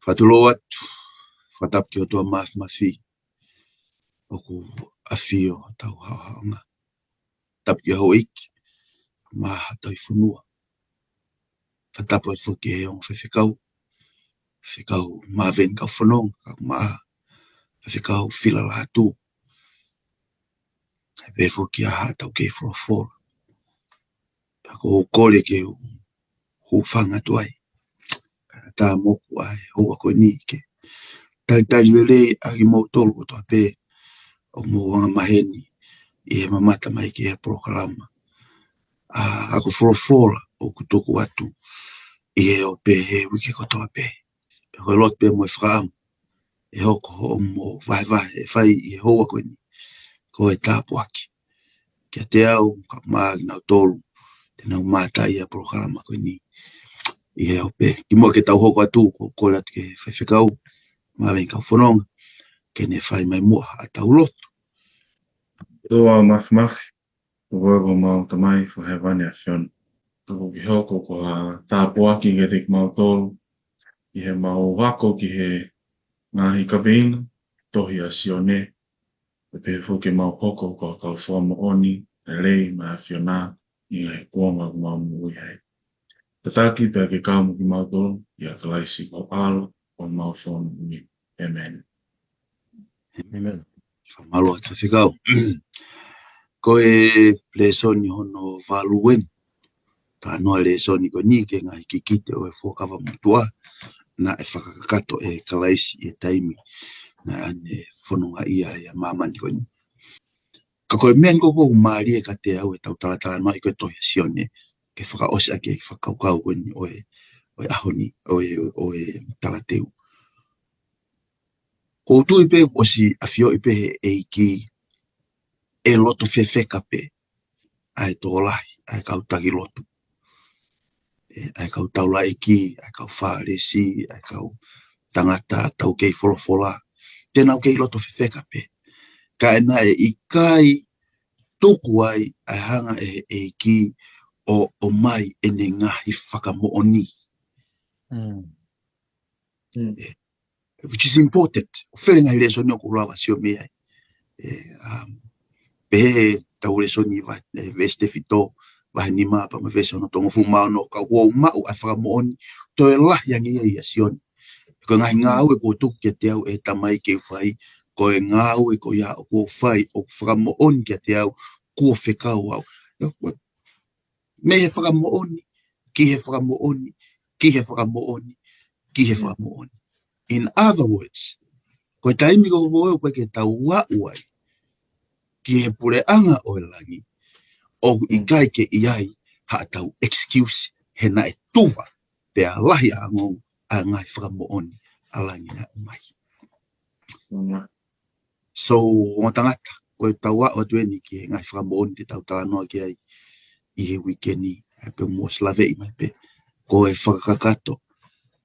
Whatulo atu, whatap ki o tua mafi, o ku awhio tau hauhaunga. Tap ki hau iki, maha tau I whunua. Whatapu at whuki he ong whiwhikau maven kau whanong, kau maha, whiwhikau whila la hatu. Pe whuki a hatau kei whora. Pako o kore ke hufanga tuai. Tā moku ai hua koe ni ke. Tari wele agi mau tolu ko toa pe o mo wanga maheni I he mamata mai ke he prokalama. Ako whora o kutoku atu I he o pe he wiki ko toa pe. Pako lot pe mo whakaam e hoko o mo vai e whai I he hoa koe ni. Ko e tāpuaki. Kia te au ka maagi nau tolu te nau mata I he prokalama koe ni. I he o pe. Ki mua ke tau hoko atu ko kore atu ke whaiwhikau. Mawen kau whanonga. Ke ne whai mai mua a tau lotu. Toa mafi. Uwego mau tamai fo he vane a whion. Toko ki hoko ko ha tāpuaki ke te mau tolu. I he mau wako ki he ngahi kawina. Tohi a sione. E pe fuke mau hoko ko kau whama oni. E lei mai a whiona. I he kuonga ku mau mui hei. Tataki pe ke kaumu ki mau tolu. I a kalaisi ko alo. O mau whama mui. Amen. Amen. Whamalo a tawhikau. Ko e le soni hono valuen. Ta noa le soni ko ni ke ngai ki kite o e fuakawa mutua. Na e whakakato e kalaisi e taimi. Na ane whanonga ia e mamani ko ni. Ka koe men koko maari e ka te au e tau talatala noa I koe tohi sione. Ke whakaosi ake e whakaukau ko ni o e ahoni, o e talateu. Ko tui pe osi a fio I pe e ki e loto whewheka pe. Ai tō lahi, ai kau tagi lotu. Ai kau taula e ki, ai kau whāresi, ai kau tangata tau kei wholofola. Tēnau kei loto whewheka pe. Ka e nai I kai tuku ai ai hanga e ki o mai e ne ngahi whakamooni. Which is important. Wherenga I le soni o kurawa sio mea. Pe tau le soni vai veste fito vai ni mapa ma vese no tongo fumao no ka wo mau a whakamooni. To e lah yang ia sioni. Ko ngai ngau e ko tuku ke te au e tamai ke whai. Ko e ngau e ko ia o ko whai o whakamooni ke te au kua whekau au. Me he whakamooni, ki he whakamooni, ki he whakamooni, ki he whakamooni. In other words, ko taimi ko voe ko ke tau wa uai. Ki he pure anga o langi. O I kai ke iai ha tau excuse he na e tuwa pe a lahi a ngou a ngai whakamooni a langi na umai. So, o tangata, ko tau wa o tueni ki he ngai whakamooni te tau tala noa ki ai I he wikeni e pe mua slavei mai pe. Ko e whakakato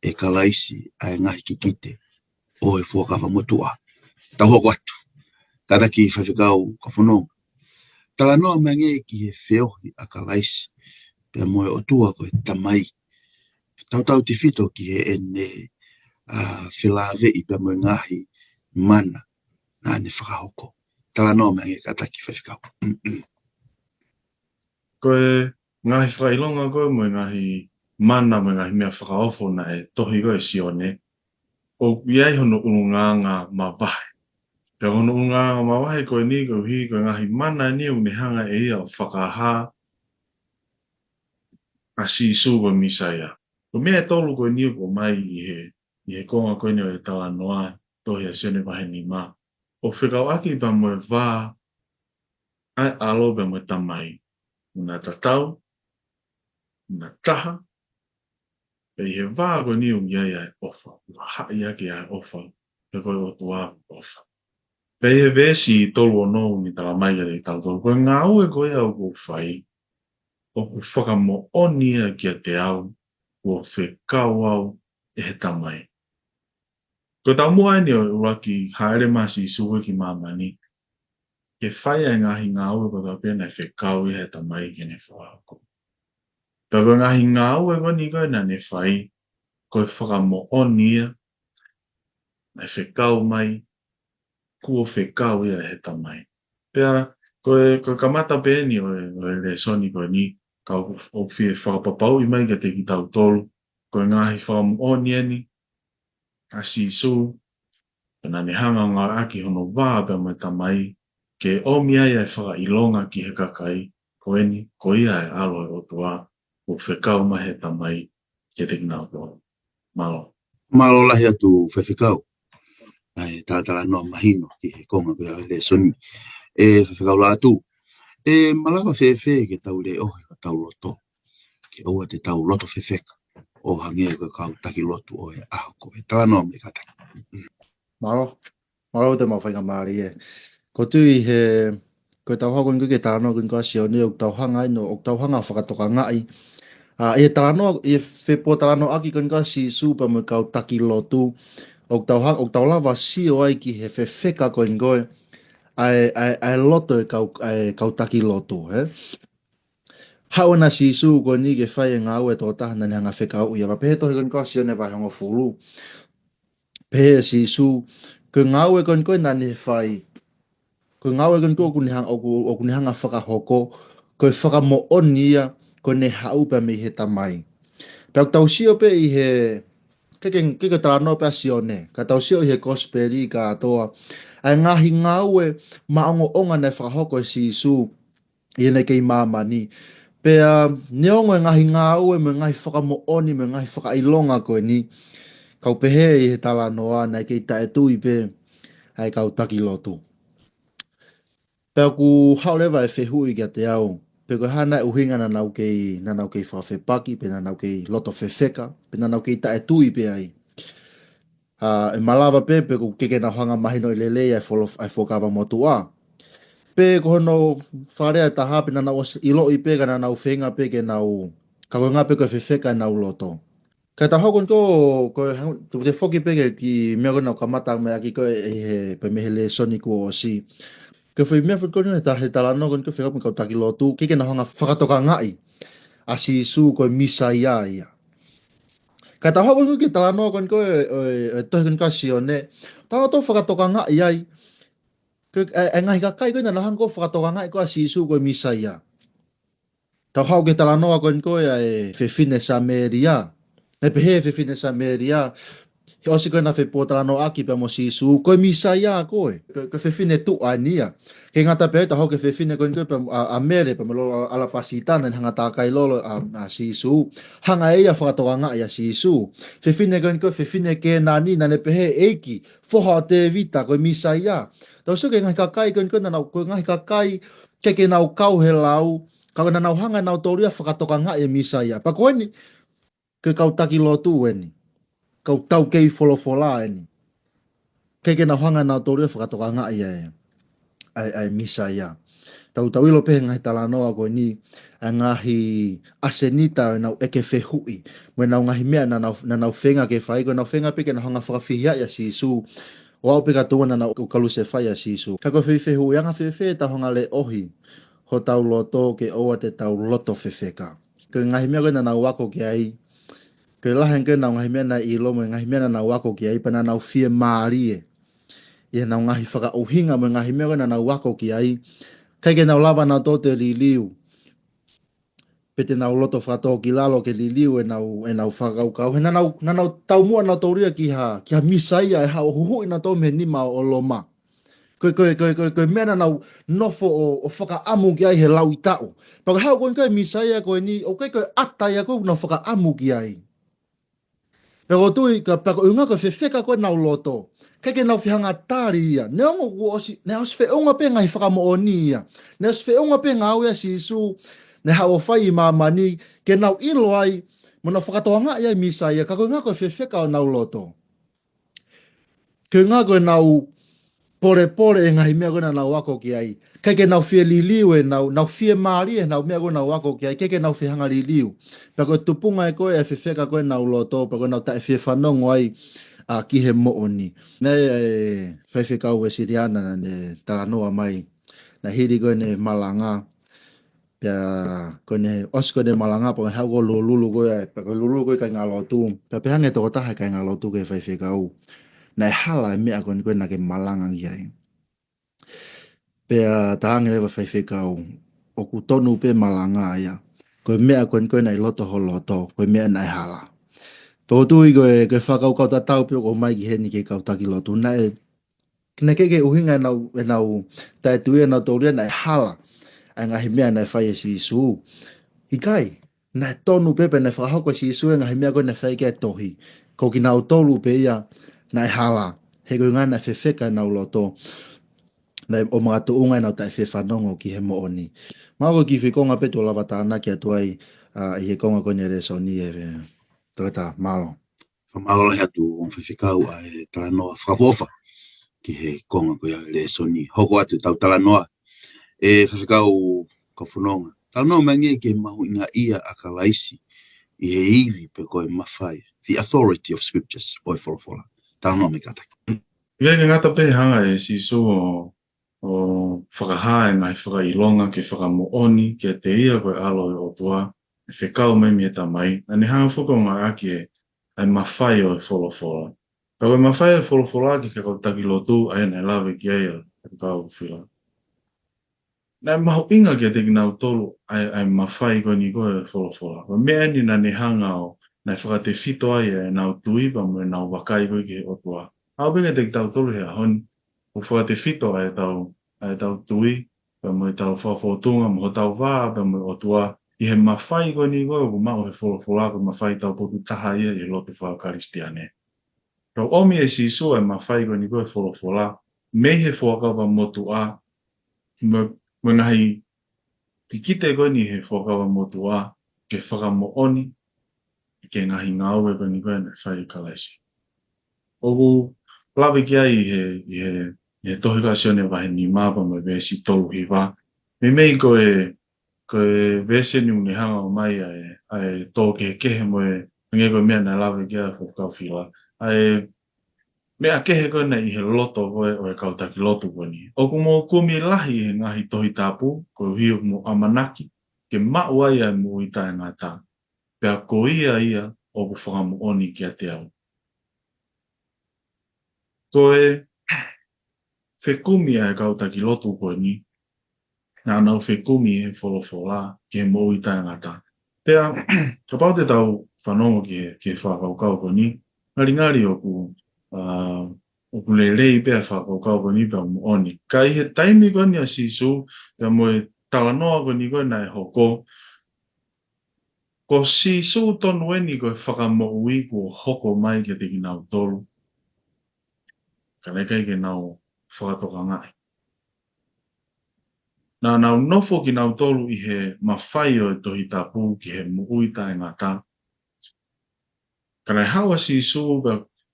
e kalaisi a ngahi ki kite o e fuakawa motua. Tau hoko atu. Tata ki whawhikau ka whanong. Tala noa mange ki he whiohi a kalaisi. Pea moe o tua ko e tamai. Tau te whito ki he ene whilawe I pea moe ngahi mana na ane whakahoko. Tala noa mange kata ki whawhikau. Koe ngahi whailonga koe mo ngahi mana mo ngahi mea whakaofo na e tohi koe sione. O iai hono ununganga ma wahe. Pea hono ununganga ma wahe koe ni koe hi koe ngahi mana ni o hanga e ia o whakaha a si suwa misaya. Ko mea tolu koe ni ko mai I he konga koe ni o e tawa noa tohi a sione wahe ni ma. O whikau aki pa mo e wā ai alo pa mo e tamai. Una tatau, una taha, pe he wā koe ni o ngiai ai ofa. Ua hai ake ai ofa. Pe koe o tua ofa. Pe he vesi tolu o nou ni tala mai ai tau tolu. Koe ngā ue koe au ko whai. O ku whakamo onia kia te au. Kua whekau au e he tamai. Ko tau mua ni o uraki haere masi suwe ki mamani. Ke whai ai ngahi ngā ue ko tau pēnei whekau e he tamai ki ne whakako. Pea koe ngahi ngā ue ko ni koe na ne whai. Koe whakamo onia ai whekau mai, kua whekau ia he tamai. Pea, koe kamata pēni o le soni koe ni, ka o whie whakapapau I mai ka te ki tau tolu, koe ngahi whakamuoni eni, a sisu, pena ne hanga ngā aki hono wā pea mai tamai, ke omi ai ai whakailonga ki he kakai, koe ni, ko ia e alo e o tua, o whekau mai he tamai, ke te kinau tolu. Malo. Malo lahi atu whewhikau. Ai tātara noa mahino ki he konga koe le soni. E whewhikau la atu. E malawa whewhe ke tau le ohi ka tau loto. Ke oa te tau loto whewheka. O hangea koe kau taki lotu o e aho koe. Tala noa me kata. Malo. Malo te mawhainga maari e. Ko tui he... Koe tau hau koe ke tāno koe ka sio ni o tau hanga ino o tau hanga whakatoka ngai. E tāno, e whepo tāno aki koe ka si supa me kau taki lotu. O tau lava sio ai ki he whewheka koe ngoe. Ai loto e kau taki lotu, he? Hau na sisu ko ni ke whai ngā ue tō tahana ni hanga whekau ia. Pehe tohi kon ko sio ne vai hongo fulu. Pehe sisu, ko ngā ue kon koe nani whai. Ko ngā ue kon koe o kuni hanga whakahoko. Ko whakamo oni ia, ko ne hau pa me he tamai. Pau tau sio pe I he... Keke tāno pe sio ne. Ka tau sio I he kosperi ka atoa. Ai ngahi ngā ue maongo onga ne whakahoko e sisu. I ne kei māmani. Pea neongo e ngahi ngā ue me ngahi whakamooni me ngahi whakailonga koe ni. Kau pehe I he tala noa nei kei tae tui pe ai kau taki lotu. Pea ku haulewa e whehui kia te au. Pe koe hana uhinga na nau kei whawhepaki, pe na nau kei loto whewheka, pe na nau kei tae tui pe ai. E malawa pe ku keke na hanga mahino I lelei ai whokawa motu a. Pe ko hono wharea e taha pe na nau ilo I pe ka na nau whenga pe ke nau ka koe ngā pe koe whewheka nau loto. Kai ta hokon ko te whoki pe ke ki mea koe nau kamata me aki koe he pe mehe le soni kua o si. Ke whi mea whi kone he talano koe ke whekau me kau taki lotu ke na hanga whakatoka ngai a si su koe misa ia ia. Kai ta hokon ke talano koe tohi koe ka si o ne tano to whakatoka ngai ai e ngahi ka kai koe na hanga ko whakatoka ngai koe a si su koe misa ia. Tau hau ke talanoa koe e whewhine sa meria. E pehe whewhine sa meria. He osi koe na whepo talanoa aki pe mo sisu. Koe misa ia koe. Koe whewhine tu a nia. Ke ngata pehe tau hau ke whewhine koe pe a mere pe mo lolo ala pasitana ni hanga takai lolo a sisu. Hanga eia whakatoka nga ia sisu. Whewhine koe whewhine ke nani na ne pehe eiki. Foha te vita koe misa ia. Tau so ke ngahi kakai koe na koe ngahi kakai ke nau kau he lau. Kau na nau hanga nau tōria whakatoka ngā e misa ia. Pa koe ni, ke kau taki lotu e ni. Kau tau kei wholofola e ni. Ke nau hanga nau tōria whakatoka ngā e misa ia. Tau ilo pehe ngahi talanoa koe ni, a ngahi asenita e nau eke whehui. Mwe nau ngahi mea na nau whenga ke whai, koe nau whenga pe ke nau hanga whakawhihia ia sisu. O au pe katua na nau kaluse whai ia sisu. Ka koe whehui, anga whewe ta honga le ohi. Ho tau loto ke oa te tau loto whewheka. Ke ngahi mea koe na nau wako ki ai. Ke lahen ke nau ngahi mea na I lomo, ngahi mea na nau wako ki ai, pa na nau whie maari e. Ia nau ngahi whakauhinga mo ngahi mea koe na nau wako ki ai. Kei ke nau lava nau tō te liliu. Pe te nau loto whakatō ki lalo ke liliu e nau whakaukau. He na nau tau mua nau tauria ki ha misaia e ha o huhu ina tō me nima o loma. Koe mea na nau nofo o whakaamu ki ai he lau I tau. Paka hau koe misaia koe ni, o koe atai a koe na whakaamu ki ai. Paka tui, paka unga koe whewheka koe nau loto. Keke nau whihanga tāri ia. Ne ongo kua osi, ne os wheonga pe ngai whakamo o ni ia. Ne os wheonga pe ngā ua sisu, ne hao whai I mamani, ke nau ilo ai, mo na whakatoa ngā ia misaia, ka koe ngā koe whewheka o nau loto. Ke ngā koe nau pore e ngahi mea koe na nau wako ki ai. Keke nau whie liliu e nau whie maari e nau mea koe nau wako ki ai. Keke nau whihanga liliu. Pa koe tupunga e koe e whiwheka koe nau loto. Pa koe nau tae whie whanongo ai ki he mooni. Nei e whaiwhekau e siriana na ne taranoa mai. Na hiri koe ne malanga. Pea koe ne os koe ne malanga. Pa koe hau koe lululu koe ai. Pa koe lululu koe kai ngā lotu. Pa pehange toko taha kai ngā lotu koe whaiwhekau. nai hala mea koe koe na ke malanga ki ai. Pea taange lewa whai kau o ku tonu pe malanga ia. Koe mea koe nai loto ho loto, koe mea nai hala. Tō tui koe whakau kau tatau pio ko mai ki heni ke kau taki lotu. Nai ke uhinga e nau tai tui e nau tōria nai hala. Ai ngahi mea nai whai e si su. I kai, nai tonu pepe nai whakahoko si su e ngahi mea koe nai whai ke tohi. Ko ki nau tolu pe ia nai hala. He koe ngana whewheka nau loto. Nai o mga tuunga nau tai whewhanongo ki he mo oni. Mako ki whikonga pe tō lava tāna ki atuai i he konga koe nere so ni e tōta malo. Whamalo he atu o whiwhikau a e talanoa whakafofa ki he konga koe a le soni. Hoko atu tau talanoa e whiwhikau ka whanonga. Talanoa mangi ke mahu inga ia a ka laisi i he iwi pe koe mawhai. The authority of scriptures, oi whorofora. Talanoa me kata. Ia ke ngata pe hanga e si so o whakahae ngai whakailonga ke whakamooni ke te ia koe alo e o tua e whekau mai mi e tamai. Na ne hanga whukonga aki e ai mawhai o e wholofora. Ka koe mawhai o e wholofora ki ke kau taki lotu ai nei lawe ki ai e kau whila. Nai mahu inga ki a te kinau tolu ai mawhai koe ni koe e wholofora. Wa mea ni na ne hanga o nai whakate whito ai e nau tuipa mo e nau wakai koe ki o tua. Au pinga te ki tau tolu hea honi. O whakate whito ai tau tui, pa mo e tau whawhotunga, mo tau wā, pa mo o tua, i he mawhai koe ni koe, o mao he wholofora koe mawhai tau potu taha ia i lotu whao karistiane. Rau omi e si so e mawhai koe ni koe wholofora, mei he whakapa motu a, mo ngahi tikite koe ni he whakapa motu a, ke whakamo oni, ke ngahi ngau e koe ni koe ne whai kalaisi. Ogu, lawe ki ai i he tohi ka sione wahe ni māpa mo vesi tolu hiwa. Me mei koe vese ni unge hanga o mai ai tō ke kehe mo e nge koe mea na lawe ki ai whakau whila. Ai mea kehe koe nei i he loto koe o e kautaki loto koe ni. O kumo kumi lahi he ngahi tohi tāpu, koe hio mo amanaki, ke mau ai ai mo i tae ngā tā. Pea ko ia o ku whakamu oni ki a te au. Koe whekumi ai kautaki loto koe ni, nā nau whekumi e wholofora ki he mo i tae ngā tā. Pea, ka pau te tau whanongo ki he whakaukau koe ni, ngari o ku lei pea whakaukau koe ni pea mo oni. Ka i he taimi koe ni a sisu, pea mo e talanoa koe ni koe nai hoko, ko sisu tonu e ni koe whakamo ui ko hoko mai ke te kinau tolu. Ka nekai ke nau whakatoka ngai. Nā nau nofo ki nau tolu i he mawhai o e tohi tapu ki he muui tae ngā tā. Ka nei hawa si su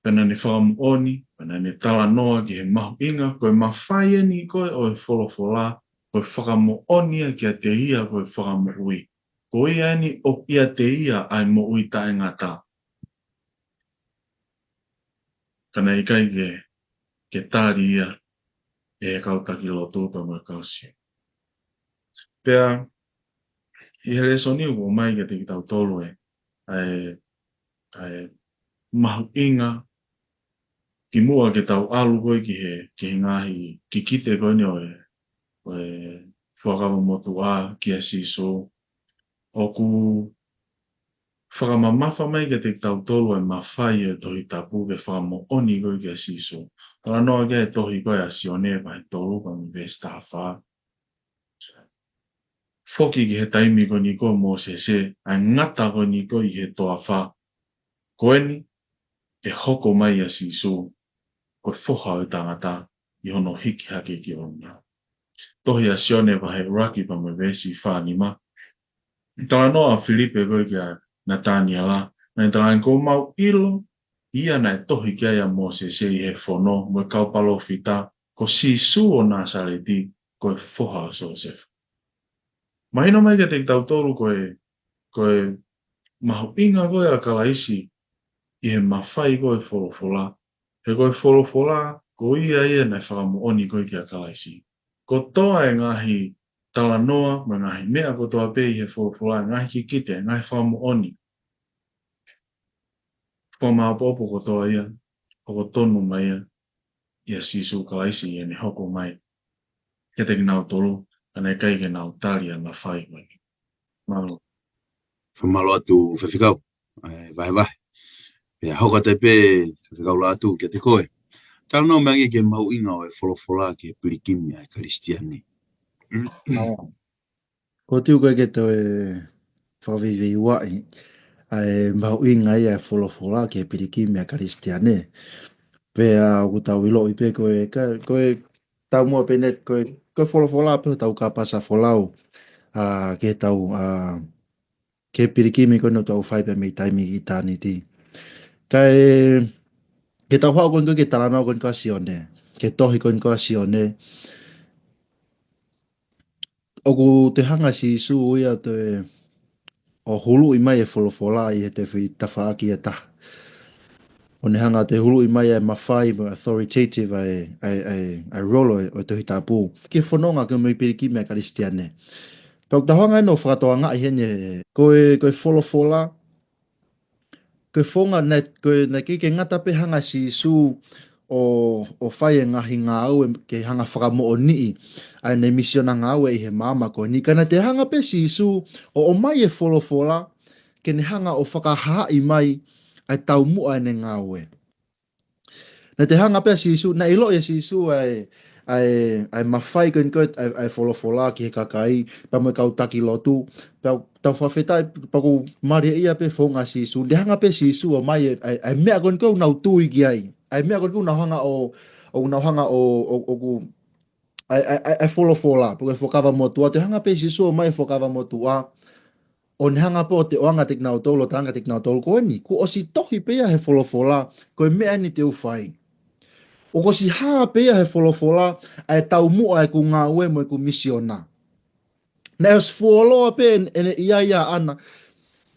pena ne whakamu oni, pena ne tala noa ki he mahu inga, koe mawhai e ni koe o e wholofora, koe whakamu oni ki a te ia koe whakamu ui. Ko ia ni o ia te ia ai muui tae ngā tā. Ka nei kai ke tāri ia e kautaki lotu pa mo e kausi. Pea, i hele soni o mai ke te ki tau tolu e, ai mahu inga, ki mua ke tau alu koe ki he ngahi, ki kite koe ni o e whakamu motu a ki a siso, o ku whakamamafa mai ke te ki tau tolu e mawhai e tohi tapu ke whakamu oni koe ki a siso. Tala noa ke e tohi koe a sione pa he tolu pa mi vesta hawha. Foki ki he taimi ko ni ko mo se a ngata ko ni ko i he toa wha. Koe ni e hoko mai a sisu, koe whoha o tangata i hono hiki hake ki o nga. Tohi a sione pa he raki pa me vesi whanima. Tala noa Filipe koe ki a Nataniela, na tala ko mau ilo, ia na e tohi ki a mo se i he whono, mo kaupalo fita, ko sisu o Nasareti, koe whoha o Joseph. Mahina mai ke te tau toru koe mahu inga koe a kalaisi i he mawhai koe wholofora. He koe wholofora, ko ia nei whakamu oni koe ki a kalaisi. Ko toa e ngahi tala noa, ma ngahi mea ko toa pe i he wholofora, ngahi ki kite, ngahi whakamu oni. Ko maa popo ko toa ia, hoko tonu mai ia sisu kalaisi ia ne hoko mai. Ke te nau tolu, ana kai ke nau talia na whai mai. Malo. Whamalo atu whewhikau. Vai. Pea hoka te pē whewhikau la atu ke te koe. Tala no mangi ke mau inga o e wholofola ke pirikimi ai Kristiani. Ko tiu koe ke te whawhiwi wai, ai mau inga ia wholofola ke pirikimi a Kristiane. Pea ku tau ilo i pe koe tau mua pe net koe wholofola pe tau ka pasa wholau ke tau ke pirikimi koe no tau whai pe mei taimi i tāni ti. Ke tau hao koe ke tarana koe ka sione, ke tohi koe ka sione, oku te hanga si isu uia te o hulu i mai e wholofola i he te whi tawhaaki e taha. O ne hanga te hulu i mai e mawhai mo authoritative ai rolo o te hitapu. Ke whanonga ke mui piriki mea Kristiane. Pau ta hanga no whakatoa ngā i hene koe wholofola, koe whonga ne ke ngata pe hanga si isu o whai e ngahi ngā au ke hanga whakamo o nii ai ne misiona ngā au e he māma koe ni. Kana te hanga pe si isu o mai e wholofola ke ne hanga o whakahaa i mai ai tau mua e ne ngā au e. Na te hanga pe si isu, na ilo e si isu ai mawhai koe ai wholofola ki he kakai, pa mo kau taki lotu, tau whawhetai paku maria ia pe whonga si isu, ne hanga pe si isu o mai ai mea koe nau tui ki ai. Ai mea koe nau hanga o ai wholofola, porque whokawa motua, te hanga pe si isu o mai whokawa motua, o ne hanga po te oanga te knau tolo, te hanga te knau tolo, koe ni, ko o si tohi pea he wholofola, koe mea ni te uwhai. O ko si haa pea he wholofola, ai tau mua e ku ngā ue mo e ku misiona. Na e wholoa pe ene ia ana,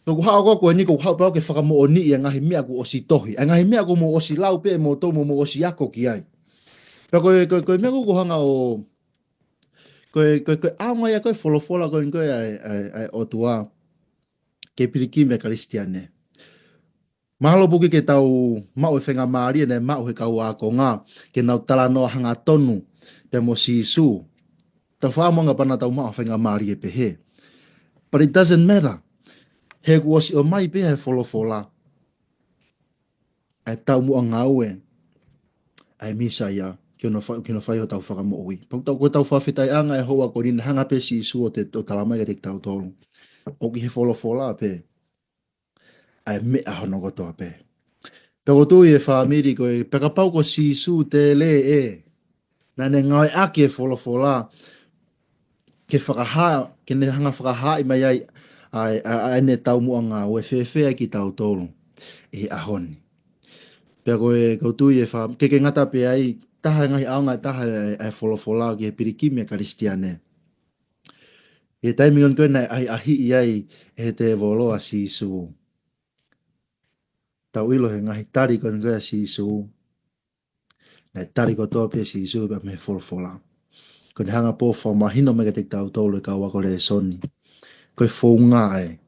no ku haa koe ni ku haa pao ke whakamo o ni i ngahi mea ku o si tohi, a ngahi mea ku mo o si lau pe mo tau mo o si ako ki ai. Pea koe mea ku hanga o, koe aunga ia koe wholofola koe ai o tua, ke piriki me Kristiane. Mahalo puki ke tau mau e whenga maari ne mau he kau a ko ngā, ke nau tala noa hanga tonu, pe mo si isu. Tau whamonga pana tau mau whenga maari e pehe. But it doesn't matter. He kuosi o mai pe he wholofola. Ai tau mua ngā ue. Ai misa ia, kino whai o tau whakamoui. Pau tau koe tau whawhetai anga e hoa ko nina hanga pe si isu o te talamai e te tau tolu. O ki he wholofola pe. Ai mea hono kotoa pe. Peko tui e whamiri koe, peka pau ko si su te le e. Na ne ngai ake e wholofola, ke whakahaa, ke ne hanga whakahaa i mai ai ne tau mua ngā ue whewhea ki tau tolu. E ahoni. Peko e kau tui e whamiri, ke ngata pe ai, taha ngai aonga taha e wholofola ki e pirikimi a Kristiane. E taimingon koe nei ahi i ai e te voloa si su. Tau ilo he ngahi tari koe ngoe si su. Nei tari ko toa pe si su me wholofola. Ko ne hanga po whamahino mega te tau tolu e ka wako le soni. Koe whaunga e.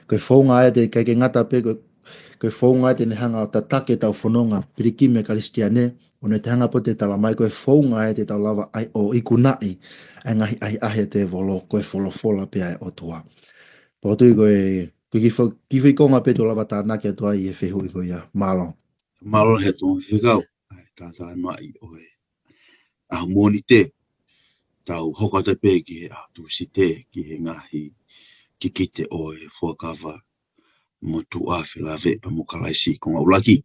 Koe whaunga e te kei ngata pe koe whaunga e te ne hanga o ta take tau whanonga piriki me Kristiane. O ne te hanga po te talamai koe whaunga e te tau lava ai o ikunai. Ai ngahi ahi te volo koe wholofola pe ai o tua. Pōtui koe kiwi konga pe tu lava tānaki atua i e whehu i koe ia. Malo. Malo he tō whikau. Tātā mai o e. A moni te. Tau hoka te pē ki he atu si te ki he ngahi ki kite o e whuakawa mo tu awhila ve pa mo kalaisi konga ulaki.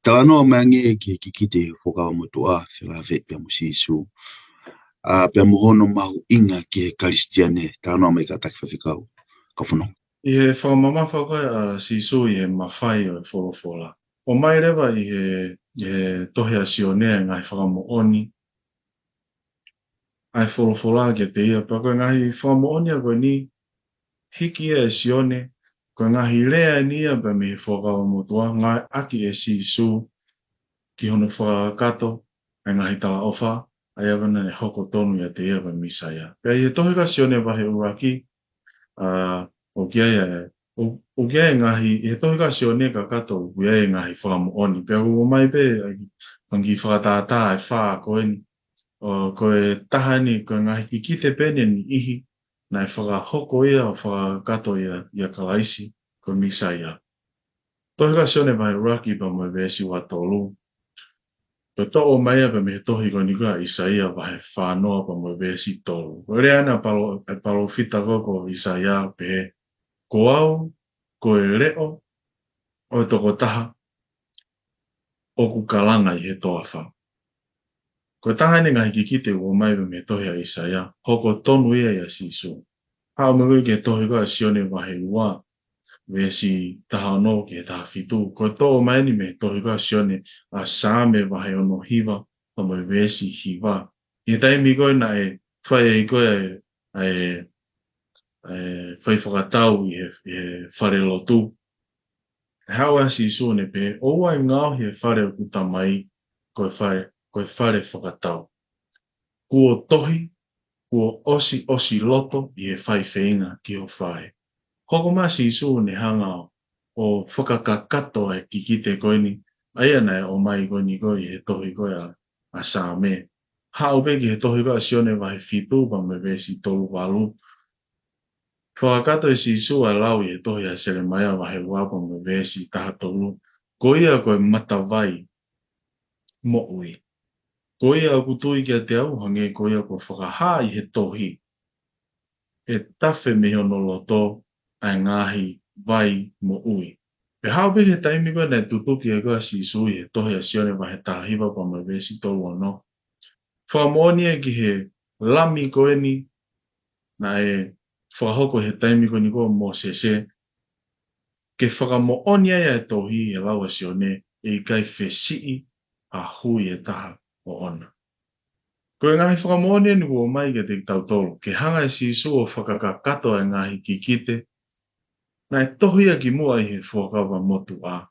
Tala noa mangi ki kite he whuakawa mo tu awhila ve pa mo sisu. Pia mo hono mahu inga ki he Kristiane. Tala noa mai ka taki whikau. Ka whanong. I he whakamamafa koe a sisu i he mawhai o e wholofola. O mai rewa i he tohea sionea ngai whakamooni. Ai wholofola ke te ia, pa koe ngahi whakamooni a koe ni hiki e sione, koe ngahi rea ni a pa me whakawa motua, ngai aki e sisu ki hono whakakato, ai ngahi tala ofa, ai awana e hoko tonu ia te ia pa misaya. Pea i he toheka sione wahe uraki, o kia ia o kia ngahi e tohi ka sione ka kato o ia ngahi whakamooni pia o mai pe pangi whakatata e wha koe ni o koe tahani koe ngahi ki kite pene ni ihi na e whakahoko ia o whakakato ia kalaisi koe misa ia tohi ka sione vai raki pa mo vesi wa tolu pe to o mai pa me tohi ko ni ka Isaia vai whanoa pa mo vesi tolu o rea ana palo fita koko Isaia pe ko au ko e reo o toko taha o ku kalanga i he toa wha. Ko tahani ngahi ki kite ua mai me tohi a Isaia, hoko tonu ia ia sisu. Hao me koe ke tohi koe sione wahe ua, me si taha no ke taha fitu. Ko to o mai ni me tohi koe sione a same wahe ono hiva, o me vesi hiva. I taimi koe na e whai e koe whai whakatau i he whare lotu. Hao a sisu ne pe, o wai ngao he whare o kuta mai, koe whare whakatau. Kua tohi, kua osi loto i e whai whainga ki o whae. Hoko masi i su ne hanga o whakakakato e ki kite koini, aia nei o mai koini koi he tohi koe a sāme. Hao peki he tohi koe a sione wahi whitu pa me vesi tolu walu. Whakakato e si su a lau i he tohi a Seremaia wahi wapa me vesi taha tolu. Koia koe matawai mo ui. Ko ia o kutui kia te au hange ko ia ko whakaha i he tohi. E tawhe me hono loto ai ngahi vai mo ui. Pe hao pe he taimi koe nei tutuki e koe si sui he tohi a sione wa he tahiwa pa me vesi tolu ano. Whakamoni e ki he lami koe ni na e whakahoko he taimi koe ni koe mo sese. Ke whakamooni e tohi e lawa sione e kai whesii a hui e taha o ona. Koe ngahi whakamonia ni kua mai ke te tautolo, ke hanga e sisu o whakakakato e ngahi ki kite, na e tohia ki mua i he whakawa motu a.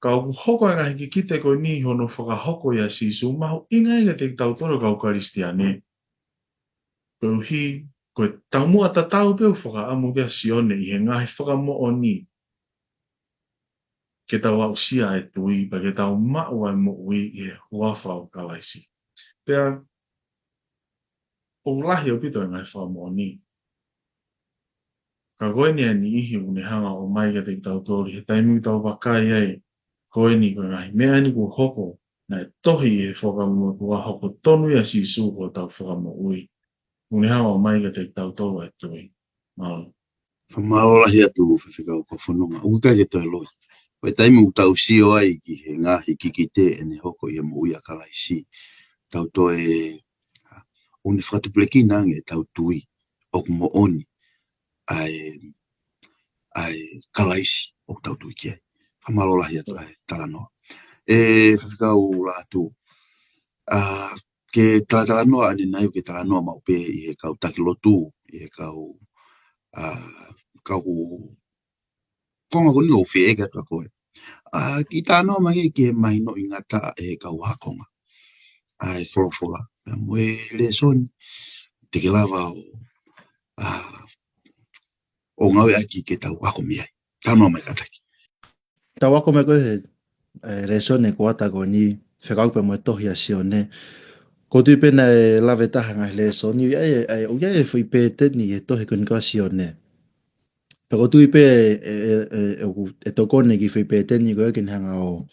Ka hoko e ngahi ki kite koe ni hono whakahoko i a sisu, mahu inga i te tautolo ka ukaristiane. Koe hi, koe taumua tatau peo whakaamu kia sione i he ngahi whakamoo ni. Ke tau au sia e tui, pa ke tau mau ai mo ui i he huawhau kalaisi. Pea, o lahi o pito e ngai whamoni. Ka koe ni ani ihi une hanga o mai ka te tau tori, he taimi tau wakai ai, koe ni koe ngai mea ni ku hoko, na e tohi e whakamu kua hoko tonu ia si su ko tau whakamu ui. Une hanga o mai ka te tau tori e tui. Maolo. Whamaola hi atu whiwhika o ka whanonga. Uka ke toi loi. Wai taimi u tau sio ai ki he ngahi ki te e ne hoko i a mo uia kalaisi. Tau toi une whatupleki nange tau tui o kumo oni ai kalaisi o tau tui ki ai. Whamalola hi atu ai talanoa. E whiwhika o la atu. Ke talanoa ane nai ke talanoa maupe i he kau takilotu, i he kau konga koni o whiega tua koe. Ki tānoa mai ke mai no i ngata e kau hakonga. Ai wholofola. Mwe le soni te ke lava o ngawe aki ke tau wako miai. Tānoa mai kataki. Tau wako me koe he resone ko ata ko ni whekaupe mo tohi a sione. Ko tui pena e lawe taha ngai lesoni, o ia e whi pēte ni e tohi ko ni ka sione. Pero tui pe e tokone ki whi pēte ni ko e kin hanga o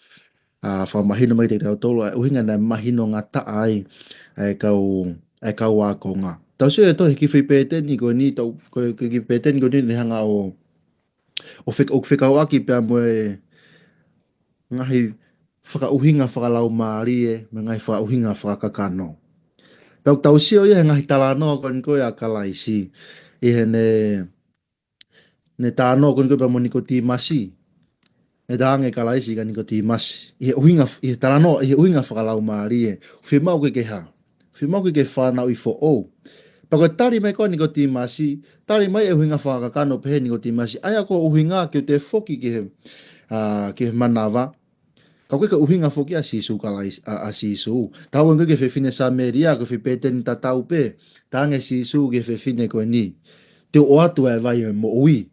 whamahino mai te tau tolo, uhinga na mahino ngā taa ai e kau wākonga. Tau sio e tohi ki whi pēte ni ko ni tau ki pēte ni ko ni hanga o whikau aki pia mo e ngahi whakauhinga whakalau maari e, me ngahi whakauhinga whakakakano. Pau tau sio ia ngahi talanoa kon koe a kalaisi, i he ne tānoa kon koe pa mo niko tīmasi, ne tānge kalaisi ka niko tīmasi, i he talanoa, i he uhinga whakalau maari e, whimau ke ha, whimau ke whanau i fo ou. Pako tari mai koe niko tīmasi, tari mai e uhinga whakakano pehe niko tīmasi, aia ko uhinga ki o te whoki ki he manawa, ka koe ka uhinga whoki a sisu a sisu. Tau koe ke whewhine sa meria, ko whepete ni tatau pe, tānge sisu ke whewhine koe ni. Te o atu e vai mo ui.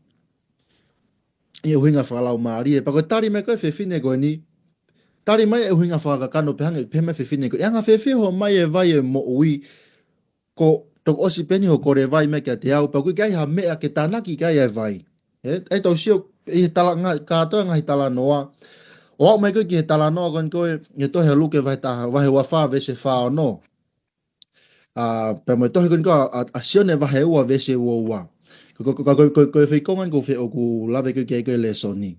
e uhinga whakalau maari e. Pako tari mai koe whewhine koe ni, tari mai e uhinga whakakano pehange pehme whewhine koe. Anga whewhi ho mai e vai e mo ui, ko tok osi peni ho kore vai me kia te au, pako kai ha mea ke tanaki kai e vai. E tau sio, i tala katoa ngahi tala noa, o au mai koe ki he tala noa koe koe, e tohe luke vai taha, vai wa wha vese wha o no. Pe mai tohe koe koe, a sione vai ua vese ua ua. Koe whikongan ko whi o ku lawe koe kia koe le soni.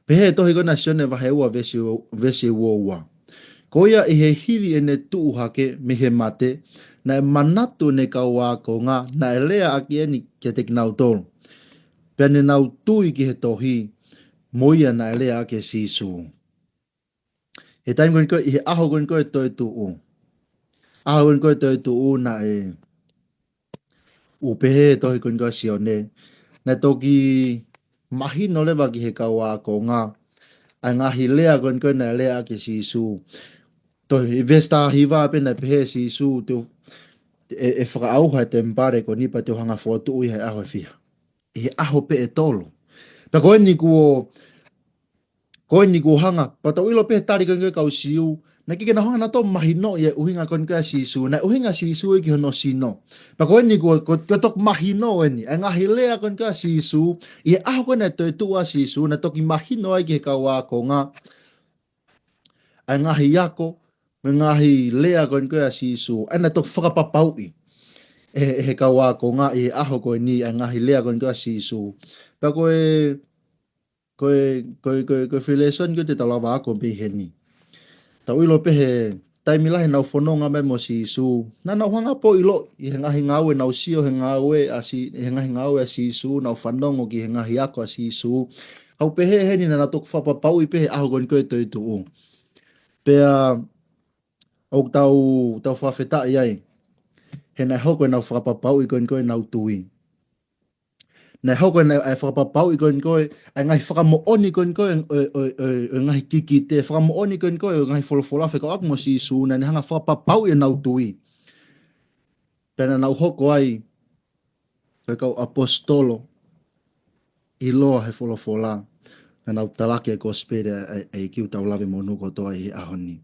Pehe tohi kona sione wahe ua vese ua ua. Ko ia i he hiri e ne tuu hake me he mate, na e manatu ne kaua ko ngā, na e lea aki eni kia te kinau tolu. Pea ne nau tui ki he tohi, moia na e lea ake sisu. He taim koe koe, i he aho koe koe toi tuu. Aho koe koe toi tuu na e upehe tohi koe koe sione. Na toki mahino lewa ki he kaua ko ngā, a ngahi lea koe na lea ake sisu. Toi vesta hiva pena pehe sisu tu e whakaauha te mpare ko nipa te hanga whotu i he aho whiha. I he aho pe e tolo. Pa koe ni kuo hanga, pa tau ilo pehe tari koe kau siu, na kike na hanga na tō mahino i e uhinga koe koe sisu, na uhinga sisu i ki hono sino. Pa koe ni kuo tok mahino e ni, a ngahi lea koe koe sisu, i he aho koe na toi tua sisu, na toki mahino ai ki he kau a ko ngā, a ngahi yako, me ngahi lea koe koe sisu, ana tok whakapapau i. He kaua ko ngā i aho koe ni a ngahi lea koe koe sisu. Pa koe whileson koe te talawa ako mpe heni. Tau ilo pehe taimilahi nau whanonga me mo sisu. Na nau hanga po ilo i he ngahi ngaue nau sio he ngaue a sisu, nau whanongo ki he ngahi ako a sisu. Hau pehe heni na tok whapapau i pehe aho koe koe toi tuu. Pea au tau whawheta i ai. He nai hoko e nau whakapapau i koe nau tui. Nai hoko e nau whakapapau i koe a ngai whakamooni koe ngahi kiki te, whakamooni koe ngahi wholawholawe ka akmo sisu, na ni hanga whakapapau i nau tui. Pena nau hoko ai, koe kau apostolo, i loa he wholawhola, na nau talake e ko spere e kiu tau lawe monu ko toa i ahoni.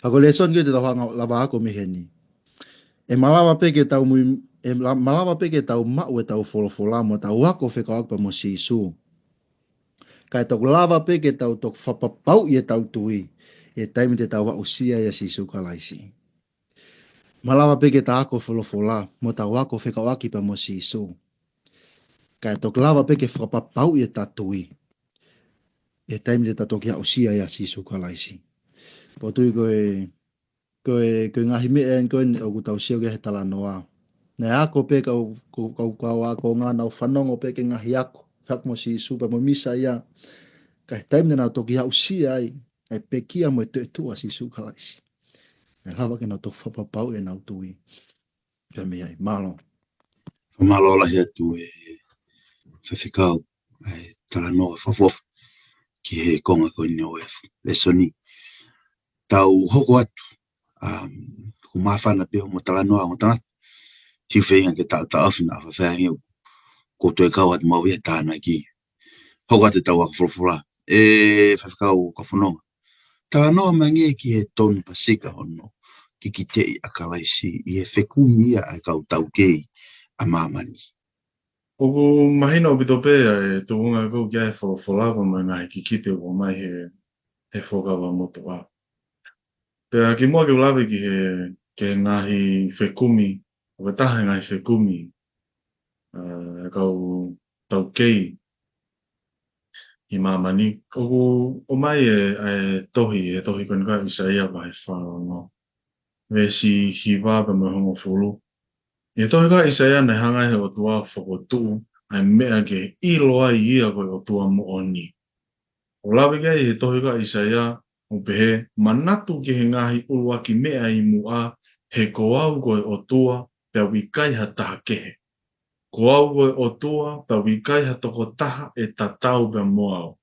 Ako le son koe te tau hanga lava ako miheni. E malawa peke tau mau e tau wholawhola mo tau wako wheka akpa mo sisu. Kai tok lava peke tau tok whapapau i e tau tui, e taimi te tau wa usia i a sisu kalaisi. Malawa peke tau ako wholawhola mo tau wako wheka akipa mo sisu. Kai tok lava peke whapapau i e tau tui, e taimi te tau tok ia usia i a sisu kalaisi. Po tui koe ngahi me en koe o ku tau sio ke he tala noa. Nei ako pe kau ako ngā nau whanongo pe ke ngahi ako. Whak mo si supa mo misa ia. Kai taimne nau toki hau sia ai. Ai pe kia mo e te tua si suka laisi. Nei lawa ke nau toki whapapau e nau tui. Pea mi ai, malo. Malo lahi atu e whewhikau. Ai tala noa whawhof. Ki he konga koe ni o e soni. Tau hoko atu. Ko mawhana peo mo tala noa o tangata. Tiu whenga ke tau awhina a whawhanga ko toi kau atu mau ia tāna ki. Hoko atu tau ako wholawhola. E whawhikau ka whanonga. Tala noa mangi ki he tonu pasika hono. Ki ki te i akalaisi. I he whekumi ia a kau tau kei a mamani. Oku mahina o bito pēa e tuunga kou kia e wholawhola mai ngai ki kite o mai he whokawa moto a. Pea ki mua ki ulawe ki he ngahi whekumi, o ke taha ngahi whekumi, kau tau kei i mamani. O mai e tohi koe nga Isaia vai whanau no. Vesi hiwa pa me hongo fulu. I tohi ka Isaia nei hanga he o tua whakotu, ai mea ke iloa i ia koe o tua mo oni. O lawe kia i he tohi ka Isaia, o pehe, manatu ki he ngahi ulua ki mea i mua, he koau koe o tua, pia wikai ha taha kehe. Koau koe o tua, pia wikai ha toko taha e tatau pia moao.